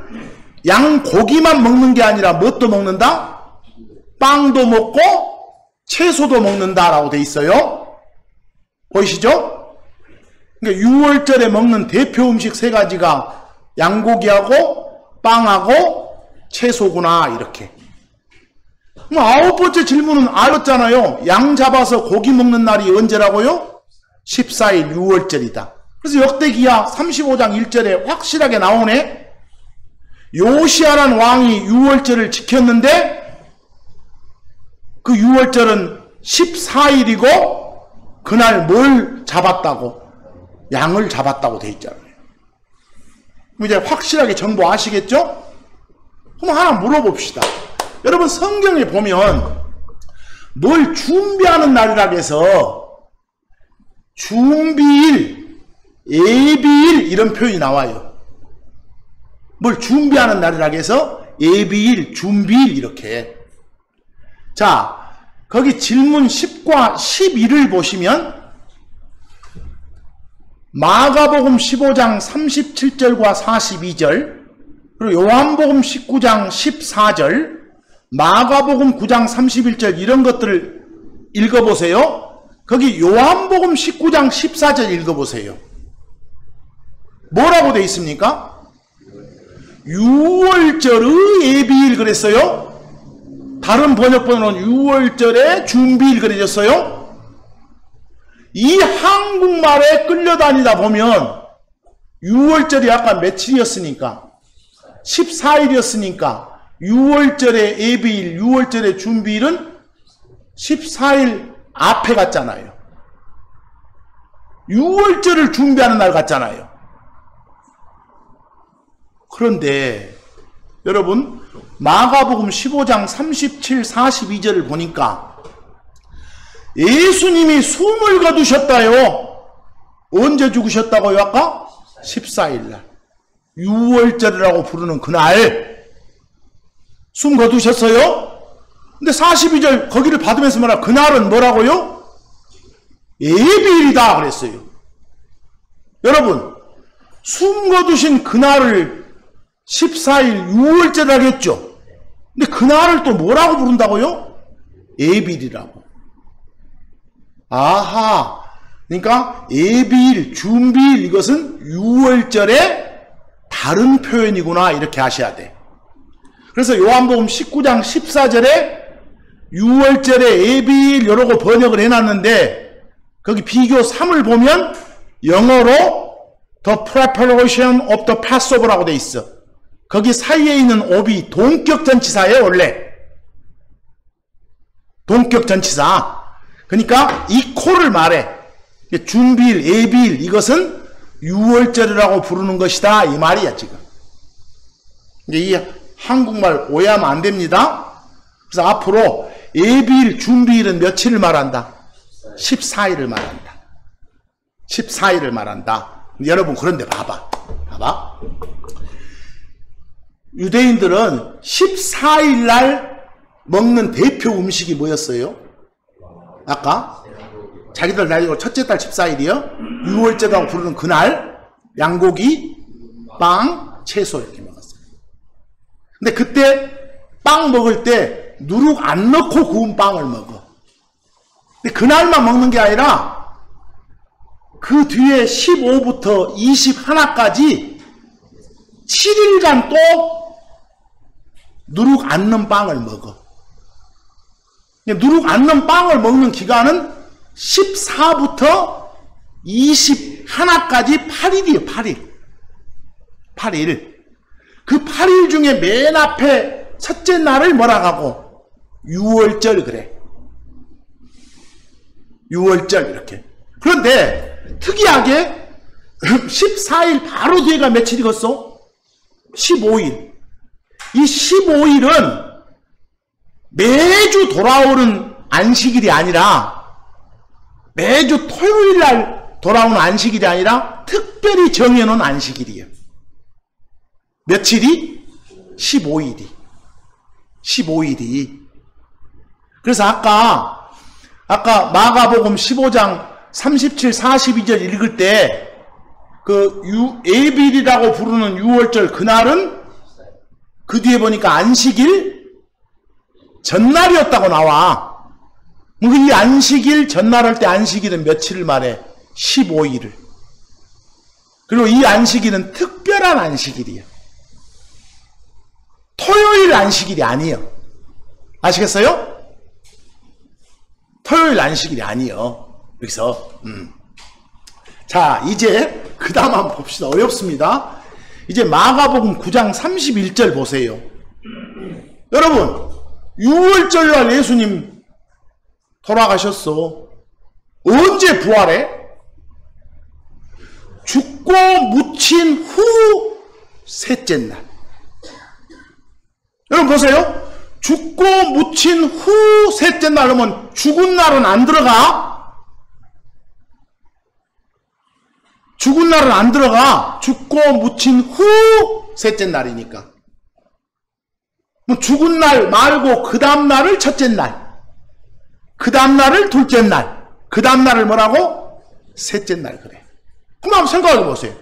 양 고기만 먹는 게 아니라 뭣도 먹는다? 빵도 먹고 채소도 먹는다라고 돼 있어요. 보이시죠? 그러니까 유월절에 먹는 대표 음식 3가지가 양고기하고 빵하고 채소구나 이렇게. 그럼 9번째 질문은 알았잖아요. 양 잡아서 고기 먹는 날이 언제라고요? 14일 유월절이다. 그래서 역대기야 35장 1절에 확실하게 나오네. 요시야란 왕이 유월절을 지켰는데 그 유월절은 14일이고 그날 뭘 잡았다고? 양을 잡았다고 돼 있잖아요. 그럼 이제 확실하게 정보 아시겠죠? 그럼 하나 물어봅시다. 여러분, 성경에 보면 뭘 준비하는 날이라고 해서 준비일, 예비일 이런 표현이 나와요. 뭘 준비하는 날이라고 해서 예비일, 준비일 이렇게. 자, 거기 질문 10과 11을 보시면 마가복음 15장 37절과 42절 그리고 요한복음 19장 14절 마가복음 9장 31절 이런 것들을 읽어보세요. 거기 요한복음 19장 14절 읽어보세요. 뭐라고 되어 있습니까? 6월절의 예비일 그랬어요. 다른 번역본은 6월절의 준비일 그려졌어요. 이 한국말에 끌려다니다 보면 6월절이 아까 며칠이었으니까 14일이었으니까 6월절의 예비일, 6월절의 준비일은 14일 앞에 갔잖아요. 6월절을 준비하는 날 같잖아요. 그런데 여러분 마가복음 15장 37, 42절을 보니까 예수님이 숨을 거두셨다요. 언제 죽으셨다고요? 아까 14일날 6월절이라고 부르는 그날 숨 거두셨어요. 근데 42절 거기를 받으면서 말하 그날은 뭐라고요? 예비일이다 그랬어요. 여러분 숨 거두신 그날을 14일 6월절이라고 했죠. 근데 그날을 또 뭐라고 부른다고요? 예비일이라고. 아하, 그러니까 예비일, 준비일 이것은 6월절의 다른 표현이구나 이렇게 아셔야 돼. 그래서 요한복음 19장 14절에 6월절의 예비일 이러고 번역을 해놨는데 거기 비교 3을 보면 영어로 The Preparation of the Passover라고 돼 있어. 거기 사이에 있는 옵이 동격전치사예요. 원래 동격전치사. 그러니까 이 코를 말해. 준비일, 예비일 이것은 6월절이라고 부르는 것이다 이 말이야 지금. 이 한국말 오해하면 안 됩니다. 그래서 앞으로 예비일, 준비일은 며칠을 말한다? 14일을 말한다. 14일을 말한다. 여러분 그런데 봐봐. 유대인들은 14일 날 먹는 대표 음식이 뭐였어요? 아까 자기들 나이로 첫째 달 14일이요. 6월절이라고 부르는 그날 양고기, 빵, 채소 이렇게 먹었어요. 근데 그때 빵 먹을 때 누룩 안 넣고 구운 빵을 먹어. 근데 그날만 먹는 게 아니라 그 뒤에 15부터 21까지 7일간 또 누룩 안 넣은 빵을 먹어. 누룩 안 넣은 빵을 먹는 기간은 14부터 21까지 8일이에요. 8일. 그 8일 중에 맨 앞에 첫째 날을 뭐라고 하고 6월절 그래. 6월절 이렇게. 그런데 특이하게 14일 바로 뒤에가 며칠이겠어? 15일. 이 15일은 매주 돌아오는 안식일이 아니라 매주 토요일 날 돌아오는 안식일이 아니라 특별히 정해놓은 안식일이에요. 며칠이? 15일이. 그래서 아까 마가복음 15장 37, 42절 읽을 때 그 예비일이라고 부르는 6월절 그날은 그 뒤에 보니까 안식일 전날이었다고 나와. 이 안식일 전날 할 때 안식일은 며칠을 말해? 15일을. 그리고 이 안식일은 특별한 안식일이에요. 토요일 안식일이 아니에요. 아시겠어요? 토요일 안식일이 아니에요. 여기서 자 이제 그 다음 한번 봅시다. 어렵습니다. 이제 마가복음 9장 31절 보세요. 여러분 6월절날 예수님 돌아가셨어. 언제 부활해? 죽고 묻힌 후 셋째 날. 여러분 보세요. 죽고 묻힌 후 셋째 날 하면 죽은 날은 안 들어가. 죽은 날은 안 들어가. 죽고 묻힌 후 셋째 날이니까. 뭐 죽은 날 말고 그 다음 날을 첫째 날, 그 다음 날을 둘째 날, 그 다음 날을 뭐라고? 셋째 날 그래. 그럼 한번 생각해 보세요.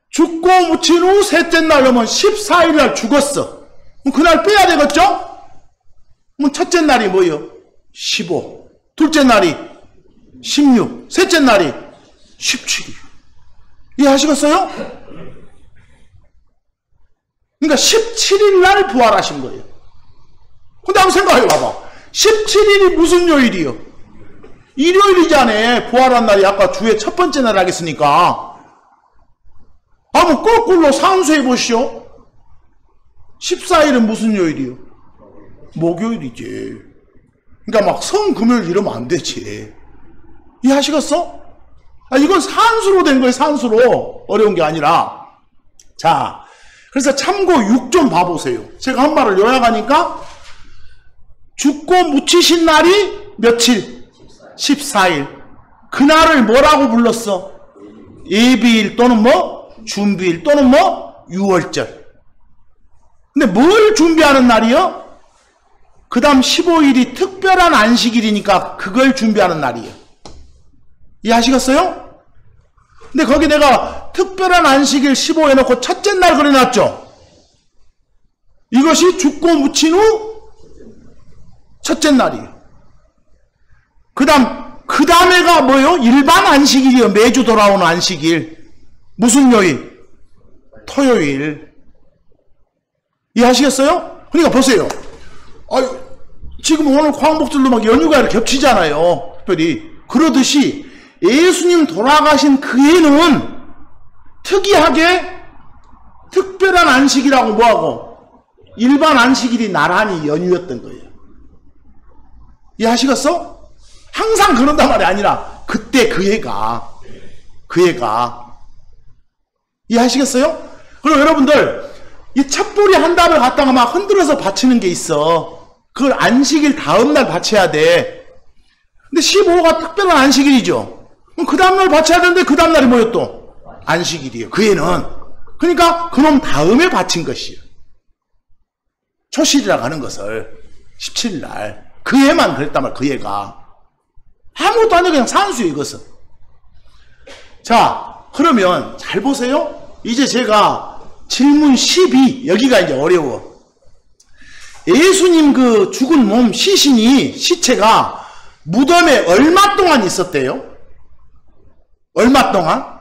죽고 묻힌 후 셋째 날 하면 14일 날 죽었어. 그럼 그날 빼야 되겠죠? 그럼 첫째 날이 뭐예요? 15. 둘째 날이 16, 셋째 날이 17이에요. 이해하시겠어요? 그러니까 17일 날 부활하신 거예요. 근데 한번 생각해 봐봐. 17일이 무슨 요일이요? 일요일이잖아요. 부활한 날이 아까 주의 첫 번째 날 하겠으니까. 한번 거꾸로 상수해 보시오. 14일은 무슨 요일이요? 목요일이지. 그러니까 막 성금요일 이러면 안 되지. 이해하시겠어? 이건 산수로 된 거예요. 산수로. 어려운 게 아니라. 자, 그래서 참고 6 좀 봐보세요. 제가 한 말을 요약하니까 죽고 묻히신 날이 며칠? 14일. 그날을 뭐라고 불렀어? 예비일 또는 뭐? 준비일 또는 뭐? 유월절. 근데 뭘 준비하는 날이요? 그 다음 15일이 특별한 안식일이니까 그걸 준비하는 날이에요. 이해하시겠어요? 근데 거기 내가 특별한 안식일 15 해놓고 첫째 날 그려놨죠? 이것이 죽고 묻힌 후 첫째 날이에요. 그 다음에가 뭐예요? 일반 안식일이요. 매주 돌아오는 안식일. 무슨 요일? 토요일. 이해하시겠어요? 그러니까 보세요. 지금 오늘 광복절로 막 연휴가 이렇게 겹치잖아요. 특별히. 그러듯이 예수님 돌아가신 그 해는 특이하게 특별한 안식이라고 뭐하고 일반 안식일이 나란히 연휴였던 거예요. 이해하시겠어? 항상 그런단 말이 아니라 그때 그 해가 이해하시겠어요? 그리고 여러분들 이 첩보리 한 답을 갖다가 막 흔들어서 바치는 게 있어. 그걸 안식일 다음날 바쳐야 돼. 근데 15가 특별한 안식일이죠. 그럼 그 다음날 바쳐야 되는데 그 다음날이 뭐예요 또? 안식일이에요. 그 해는. 그러니까 그놈 다음에 바친 것이에요. 초실이라고 하는 것을 17날 그 해만 그랬단 말이에요. 그 해가 아무것도 아니고 그냥 산수예요. 이것은. 자, 그러면 잘 보세요. 이제 제가 질문 12 여기가 이제 어려워. 예수님 그 죽은 몸 시체가 무덤에 얼마 동안 있었대요? 얼마 동안?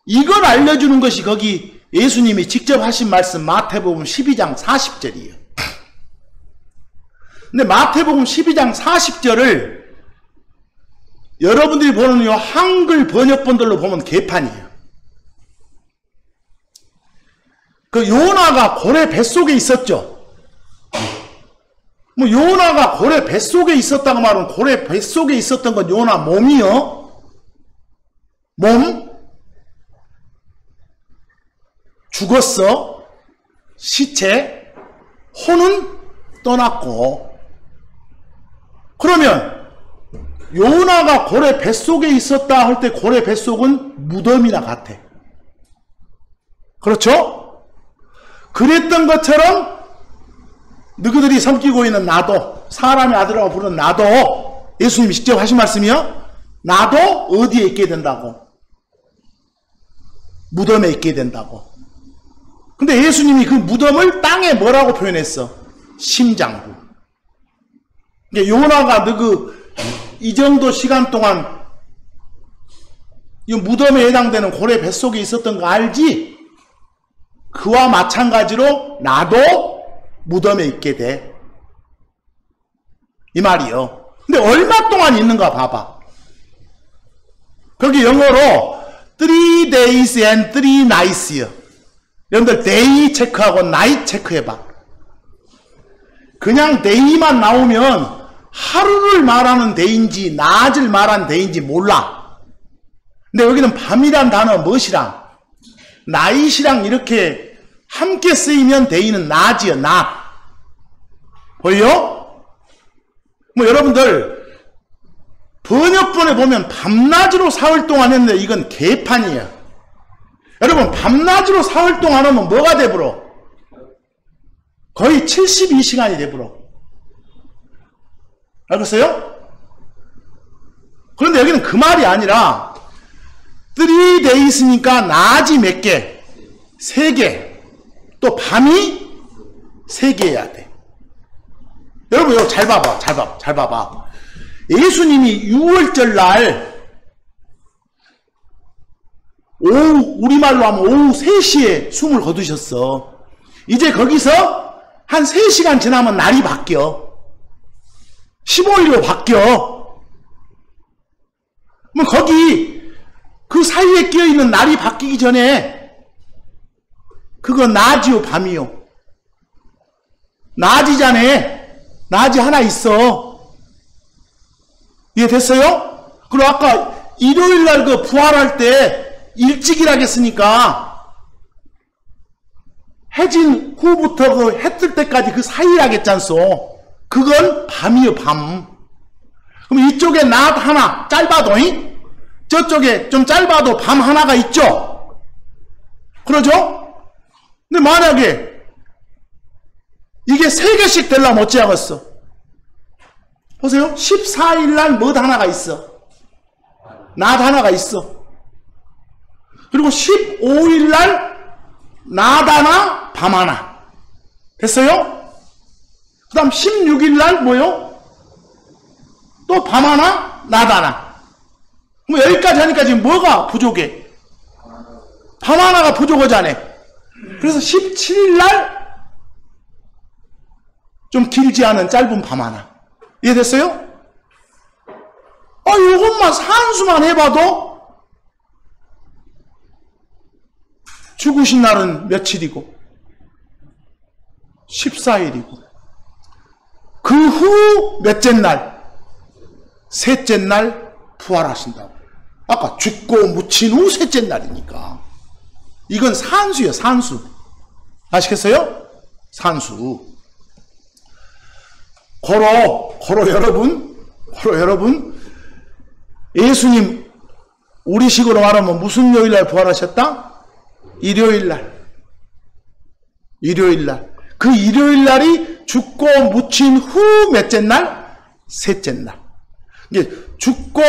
이걸 알려주는 것이 거기 예수님이 직접 하신 말씀 마태복음 12장 40절이에요. 근데 마태복음 12장 40절을 여러분들이 보는 이 한글 번역본들로 보면 개판이에요. 그 요나가 고래 뱃속에 있었죠. 뭐 요나가 고래 뱃속에 있었다고 말하면 고래 뱃속에 있었던 건 요나 몸이요. 몸 죽었어. 시체 혼은 떠났고. 그러면 요나가 고래 뱃속에 있었다 할 때 고래 뱃속은 무덤이나 같아. 그렇죠? 그랬던 것처럼 너희들이 섬기고 있는 나도, 사람의 아들이라고 부르는 나도, 예수님이 직접 하신 말씀이요. 나도 어디에 있게 된다고? 무덤에 있게 된다고. 근데 예수님이 그 무덤을 땅에 뭐라고 표현했어? 심장부. 그러니까 요나가 이 정도 시간 동안 이 무덤에 해당되는 고래 뱃속에 있었던 거 알지? 그와 마찬가지로 나도 무덤에 있게 돼. 이 말이요. 근데 얼마 동안 있는가 봐봐. 거기 영어로 3 days and 3 nights요. 여러분들 day 체크하고 night 체크해봐. 그냥 day만 나오면 하루를 말하는 day인지 낮을 말하는 day인지 몰라. 근데 여기는 밤이란 단어 무엇이랑 night이랑 이렇게 함께 쓰이면 day는 낮이요. 낮. 보여요? 뭐 여러분들 번역본에 보면 밤낮으로 사흘 동안 했는데 이건 개판이에요. 여러분 밤낮으로 사흘 동안 하면 뭐가 돼버려? 거의 72시간이 돼버려. 알겠어요? 그런데 여기는 그 말이 아니라 3 days니까 낮이 몇 개? 3개. 또 밤이 3개여야 돼. 여러분 이거 잘 봐봐. 예수님이 6월절 날 오후, 우리말로 하면 오후 3시에 숨을 거두셨어. 이제 거기서 한 3시간 지나면 날이 바뀌어. 15일로 바뀌어. 그럼 거기 그 사이에 끼어있는 날이 바뀌기 전에 그거 낮이요 밤이요? 낮이잖아. 낮이 하나 있어. 이해됐어요? 그리고 아까 일요일날 그 부활할 때 일찍 일하겠으니까 해진 후부터 그 해 뜰 때까지 그 사이에 하겠잖소. 그건 밤이요 밤. 그럼 이쪽에 낮 하나 짧아도 저쪽에 좀 짧아도 밤 하나가 있죠? 그러죠? 근데 만약에 이게 3개씩 되려면 어찌하겠어? 보세요. 14일날 뭐 하나가 있어. 낮 하나가 있어. 그리고 15일날 낮 하나 밤 하나. 됐어요? 그 다음 16일날 뭐요? 또 밤 하나 낮 하나. 뭐 여기까지 하니까 지금 뭐가 부족해? 밤 하나가 부족하잖아. 그래서 17일날 좀 길지 않은 짧은 밤 하나. 이해됐어요? 요것만 산수만 해봐도 죽으신 날은 며칠이고 14일이고 그 후 몇째 날? 셋째 날 부활하신다고. 아까 죽고 묻힌 후 셋째 날이니까 이건 산수예요. 산수. 아시겠어요? 산수. 고로 여러분, 예수님 우리식으로 말하면 무슨 요일날 부활하셨다? 일요일날. 그 일요일날이 죽고 묻힌 후 몇째 날? 셋째 날. 이게 죽고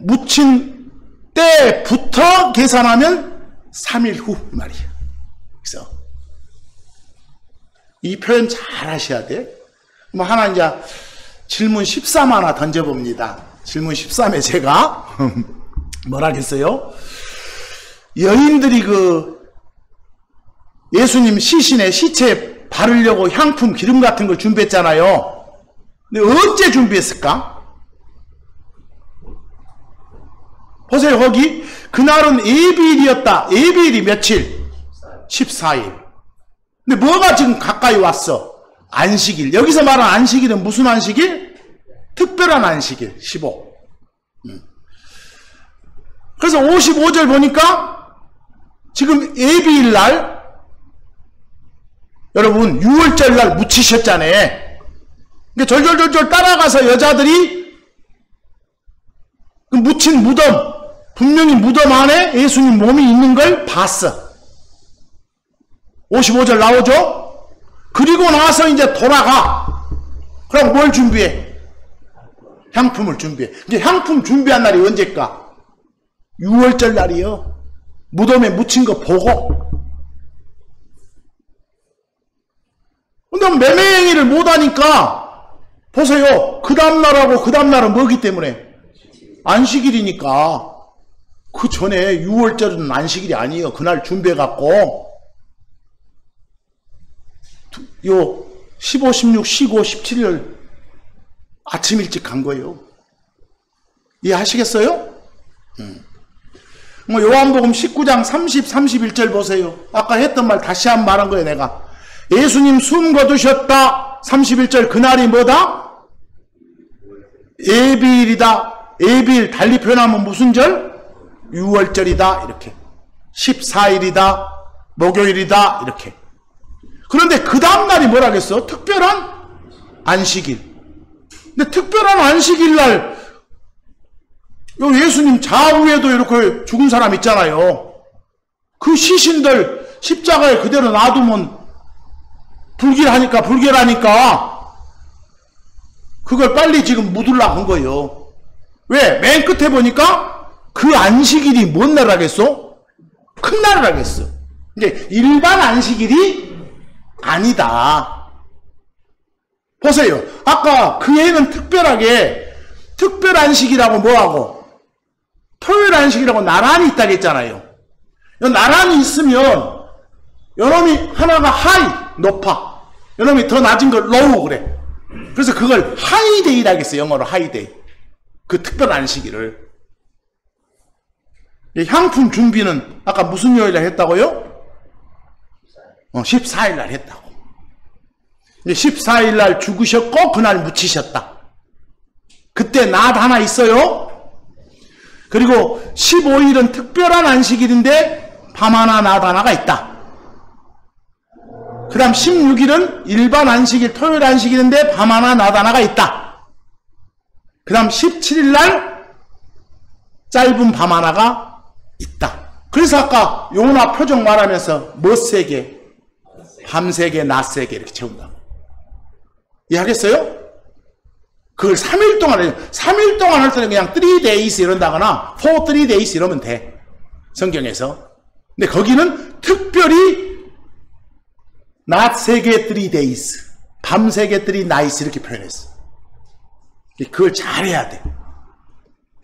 묻힌 때부터 계산하면 3일 후 말이에요. 그래서 이 표현 잘 하셔야 돼. 뭐 하나 이제 질문 13 하나 던져봅니다. 질문 13에 제가 뭐라겠어요? 여인들이 그 예수님 시신에 시체에 바르려고 향품 기름 같은 걸 준비했잖아요. 근데 언제 준비했을까? 보세요. 거기 그날은 예비일이었다. 예비일이 며칠? 14일. 근데 뭐가 지금 가까이 왔어? 안식일. 여기서 말하는 안식일은 무슨 안식일? 특별한 안식일. 15. 그래서 55절 보니까 지금 예비일 날 여러분 6월절 날 묻히셨잖아요. 그러니까 절절절절 따라가서 여자들이 그 묻힌 무덤, 분명히 무덤 안에 예수님 몸이 있는 걸 봤어. 55절 나오죠? 그리고 나서 이제 돌아가. 그럼 뭘 준비해? 향품을 준비해. 이제 향품 준비한 날이 언제일까? 6월절 날이요. 무덤에 묻힌 거 보고. 근데 매매행위를 못하니까 보세요. 그 다음날하고 그 다음날은 뭐기 때문에? 안식일이니까. 그 전에 6월절은 안식일이 아니에요. 그날 준비해갖고 요 15, 16, 15, 17일 아침 일찍 간 거예요. 이해하시겠어요? 뭐 요한복음 19장 30, 31절 보세요. 아까 했던 말 다시 한 번 말한 거예요. 내가 예수님 숨 거두셨다. 31절 그날이 뭐다? 예비일이다. 예비일 달리 표현하면 무슨 절? 6월절이다. 이렇게 14일이다. 목요일이다. 이렇게. 그런데 그 다음날이 뭐라겠어? 특별한 안식일. 근데 특별한 안식일 날 예수님 좌우에도 이렇게 죽은 사람 있잖아요. 그 시신들 십자가에 그대로 놔두면 불결하니까 그걸 빨리 지금 묻으려고 한 거예요. 왜? 맨 끝에 보니까 그 안식일이 뭔 날 하겠어? 큰 날을 하겠어. 이제 일반 안식일이 아니다. 보세요. 아까 그 애는 특별하게 특별 안식이라고 뭐하고 토요일 안식이라고 나란히 있다고 했잖아요. 나란히 있으면 요놈이 하나가 하이 높아, 요놈이 더 낮은 걸 로우 그래. 그래서 그걸 하이데이라고 했어요. 영어로 하이데이. 그 특별 안식일을. 향품 준비는 아까 무슨 요일날 했다고요? 14일날 했다고. 14일날 죽으셨고 그날 묻히셨다. 그때 낮 하나 있어요. 그리고 15일은 특별한 안식일인데 밤 하나 낮 하나가 있다. 그 다음 16일은 일반 안식일 토요일 안식일인데 밤 하나 낮 하나가 있다. 그 다음 17일날 짧은 밤 하나가 있다. 그래서 아까 요나 표정 말하면서 뭐 세 개? 밤 세 개, 낮 세 개 이렇게 채운다. 이해하겠어요? 그걸 3일 동안 해요. 3일 동안 할 때는 그냥 3 days 이런다거나 4, 3 days 이러면 돼. 성경에서. 근데 거기는 특별히 낮 3개 3 days, 밤 3개 3 nights 이렇게 표현했어. 그걸 잘해야 돼.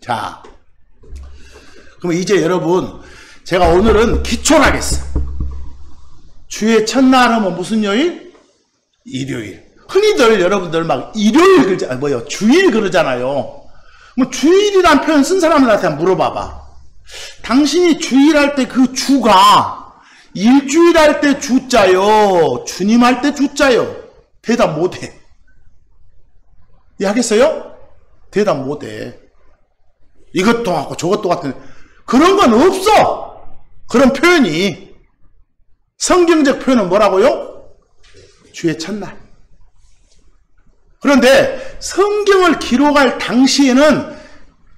자, 그럼 이제 여러분, 제가 오늘은 기초하겠어. 주의 첫날 하면 무슨 요일? 일요일. 흔히들 여러분들 막 일요일 주일 그러잖아요. 뭐 주일이란 표현 쓴 사람들한테 한번 물어봐봐. 당신이 주일 할 때 그 주가 일주일 할 때 주자요, 주님 할 때 주자요? 대답 못해. 이해하겠어요? 대답 못해. 이것도 같고 저것도 같은 그런 건 없어. 그런 표현이. 성경적 표현은 뭐라고요? 주의 첫날. 그런데 성경을 기록할 당시에는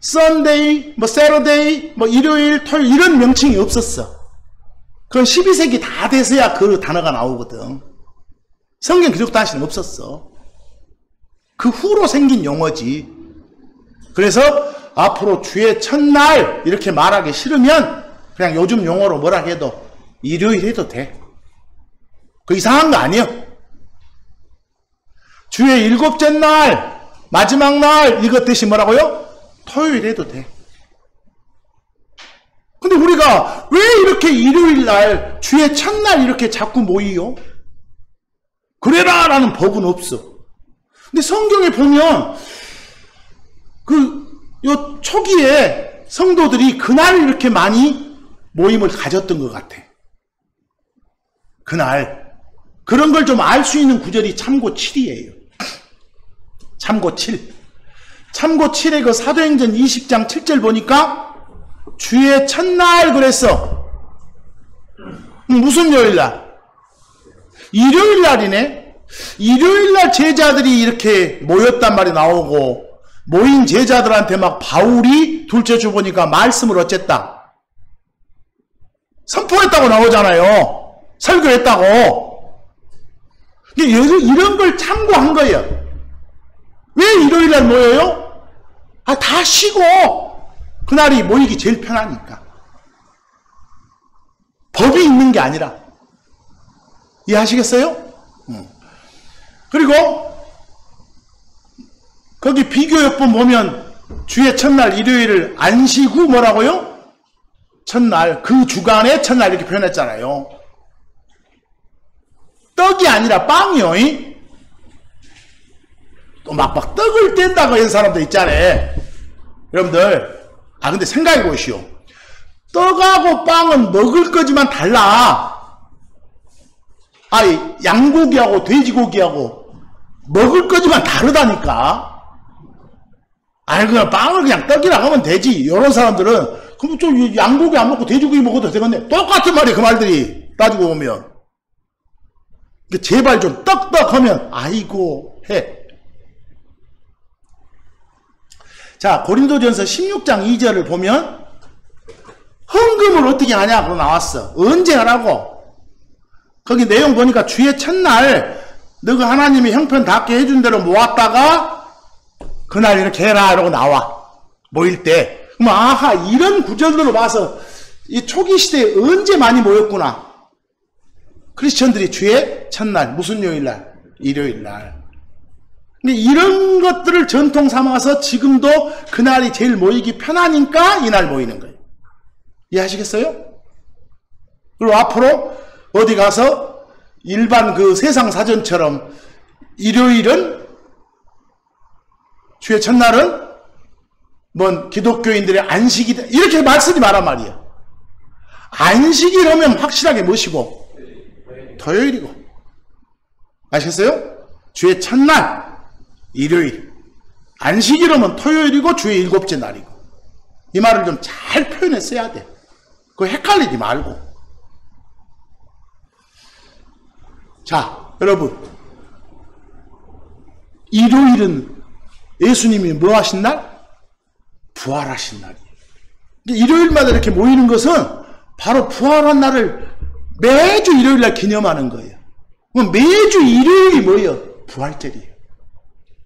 Sunday, Saturday, 일요일, 토요일 이런 명칭이 없었어. 그건 12세기 다 돼서야 그 단어가 나오거든. 성경 기록 당시는 없었어. 그 후로 생긴 용어지. 그래서 앞으로 주의 첫날 이렇게 말하기 싫으면 그냥 요즘 용어로 뭐라 해도 일요일 해도 돼. 그 이상한 거 아니에요. 주의 일곱째 날, 마지막 날 이것 대신 뭐라고요? 토요일 해도 돼. 근데 우리가 왜 이렇게 일요일 날, 주의 첫날 이렇게 자꾸 모이요? 그래라 라는 법은 없어. 근데 성경에 보면 요 초기에 성도들이 그날 이렇게 많이 모임을 가졌던 것 같아. 그날. 그런 걸 좀 알 수 있는 구절이 참고 7이에요. 참고 7. 참고 7의 그 사도행전 20장 7절 보니까 주의 첫날 그랬어. 무슨 요일날? 일요일날이네. 일요일날 제자들이 이렇게 모였단 말이 나오고 모인 제자들한테 막 바울이 둘째 주 보니까 말씀을 어쨌다. 선포했다고 나오잖아요. 설교했다고. 이런 걸 참고한 거예요. 왜 일요일날 모여요? 다 쉬고 그날이 모이기 제일 편하니까. 법이 있는 게 아니라. 이해하시겠어요? 그리고 거기 비교역본 보면 주의 첫날 일요일을 안식 후 뭐라고요? 첫날, 그 주간의 첫날 이렇게 표현했잖아요. 떡이 아니라 빵이요. 또 막 떡을 뗀다고 하는 사람도 있잖아요. 여러분들, 근데 생각해 보시오. 떡하고 빵은 먹을 거지만 달라. 양고기하고 돼지고기하고 먹을 거지만 다르다니까. 그냥 빵을 그냥 떡이라고 하면 되지. 이런 사람들은, 그럼 좀 양고기 안 먹고 돼지고기 먹어도 되겠네. 똑같은 말이야, 그 말들이. 따지고 보면. 제발 좀 떡떡 하면, 아이고, 해. 자, 고린도전서 16장 2절을 보면, 헌금을 어떻게 하냐고 나왔어. 언제 하라고? 거기 내용 보니까 주의 첫날, 너가 하나님이 형편 닿게 해준 대로 모았다가, 그날 이렇게 해라, 이러고 나와. 모일 때. 그럼, 이런 구절들로 봐서, 이 초기 시대에 언제 많이 모였구나. 크리스천들이 주의 첫날, 무슨 요일날? 일요일날. 근데 이런 것들을 전통 삼아서 지금도 그날이 제일 모이기 편하니까 이날 모이는 거예요. 이해하시겠어요? 그리고 앞으로 어디 가서 일반 그 세상 사전처럼 일요일은 주의 첫날은 뭔 기독교인들의 안식이다 이렇게 말 쓰지 마란 말이에요. 안식일 하면 확실하게 뭐시고 토요일이고 아시겠어요? 주의 첫날 일요일 안식일 하면 토요일이고 주의 일곱째 날이고 이 말을 좀 잘 표현해 써야 돼. 그거 헷갈리지 말고. 자 여러분 일요일은 예수님이 뭐 하신 날? 부활하신 날이에요. 일요일마다 이렇게 모이는 것은 바로 부활한 날을 매주 일요일 날 기념하는 거예요. 매주 일요일이 뭐예요? 부활절이에요.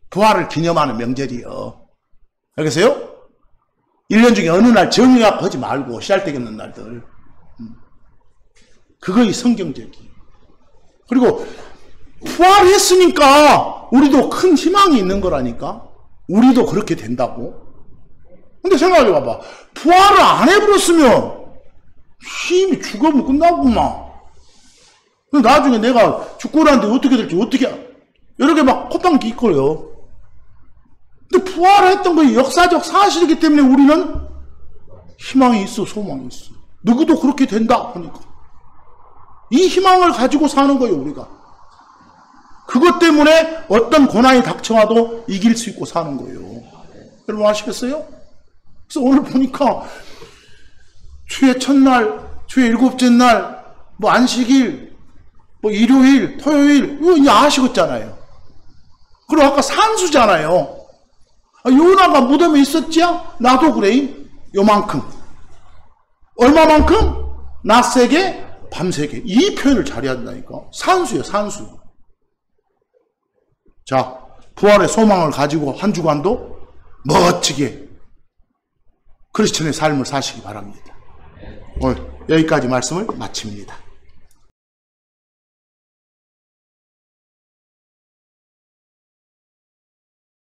부활을 기념하는 명절이에요. 알겠어요? 1년 중에 어느 날 정의학 하지 말고 씨알데기 없는 날들. 그거이 성경적이에요. 그리고 부활했으니까 우리도 큰 희망이 있는 거라니까. 우리도 그렇게 된다고. 근데 생각해 봐봐. 부활을 안 해버렸으면 힘이 죽으면 끝나구만. 나중에 내가 죽고 나는데 어떻게 될지 어떻게 여러 개 막 콧방귀 있고요. 근데 부활했던 거 역사적 사실이기 때문에 우리는 희망이 있어, 소망이 있어. 누구도 그렇게 된다 하니까 이 희망을 가지고 사는 거예요. 우리가 그것 때문에 어떤 고난이 닥쳐와도 이길 수 있고 사는 거예요. 여러분 아시겠어요? 그래서 오늘 보니까 주의 첫날, 주의 일곱째 날, 뭐 안식일, 뭐 일요일, 토요일 이거 이제 아시겠잖아요. 그리고 아까 산수잖아요. 요나가 무덤에 있었지야? 나도 그래. 요만큼. 얼마만큼? 낮 세게, 밤 세게. 이 표현을 잘해야 된다니까. 산수예요, 산수. 자, 부활의 소망을 가지고 한 주간도 멋지게 크리스천의 삶을 사시기 바랍니다. 오늘 여기까지 말씀을 마칩니다.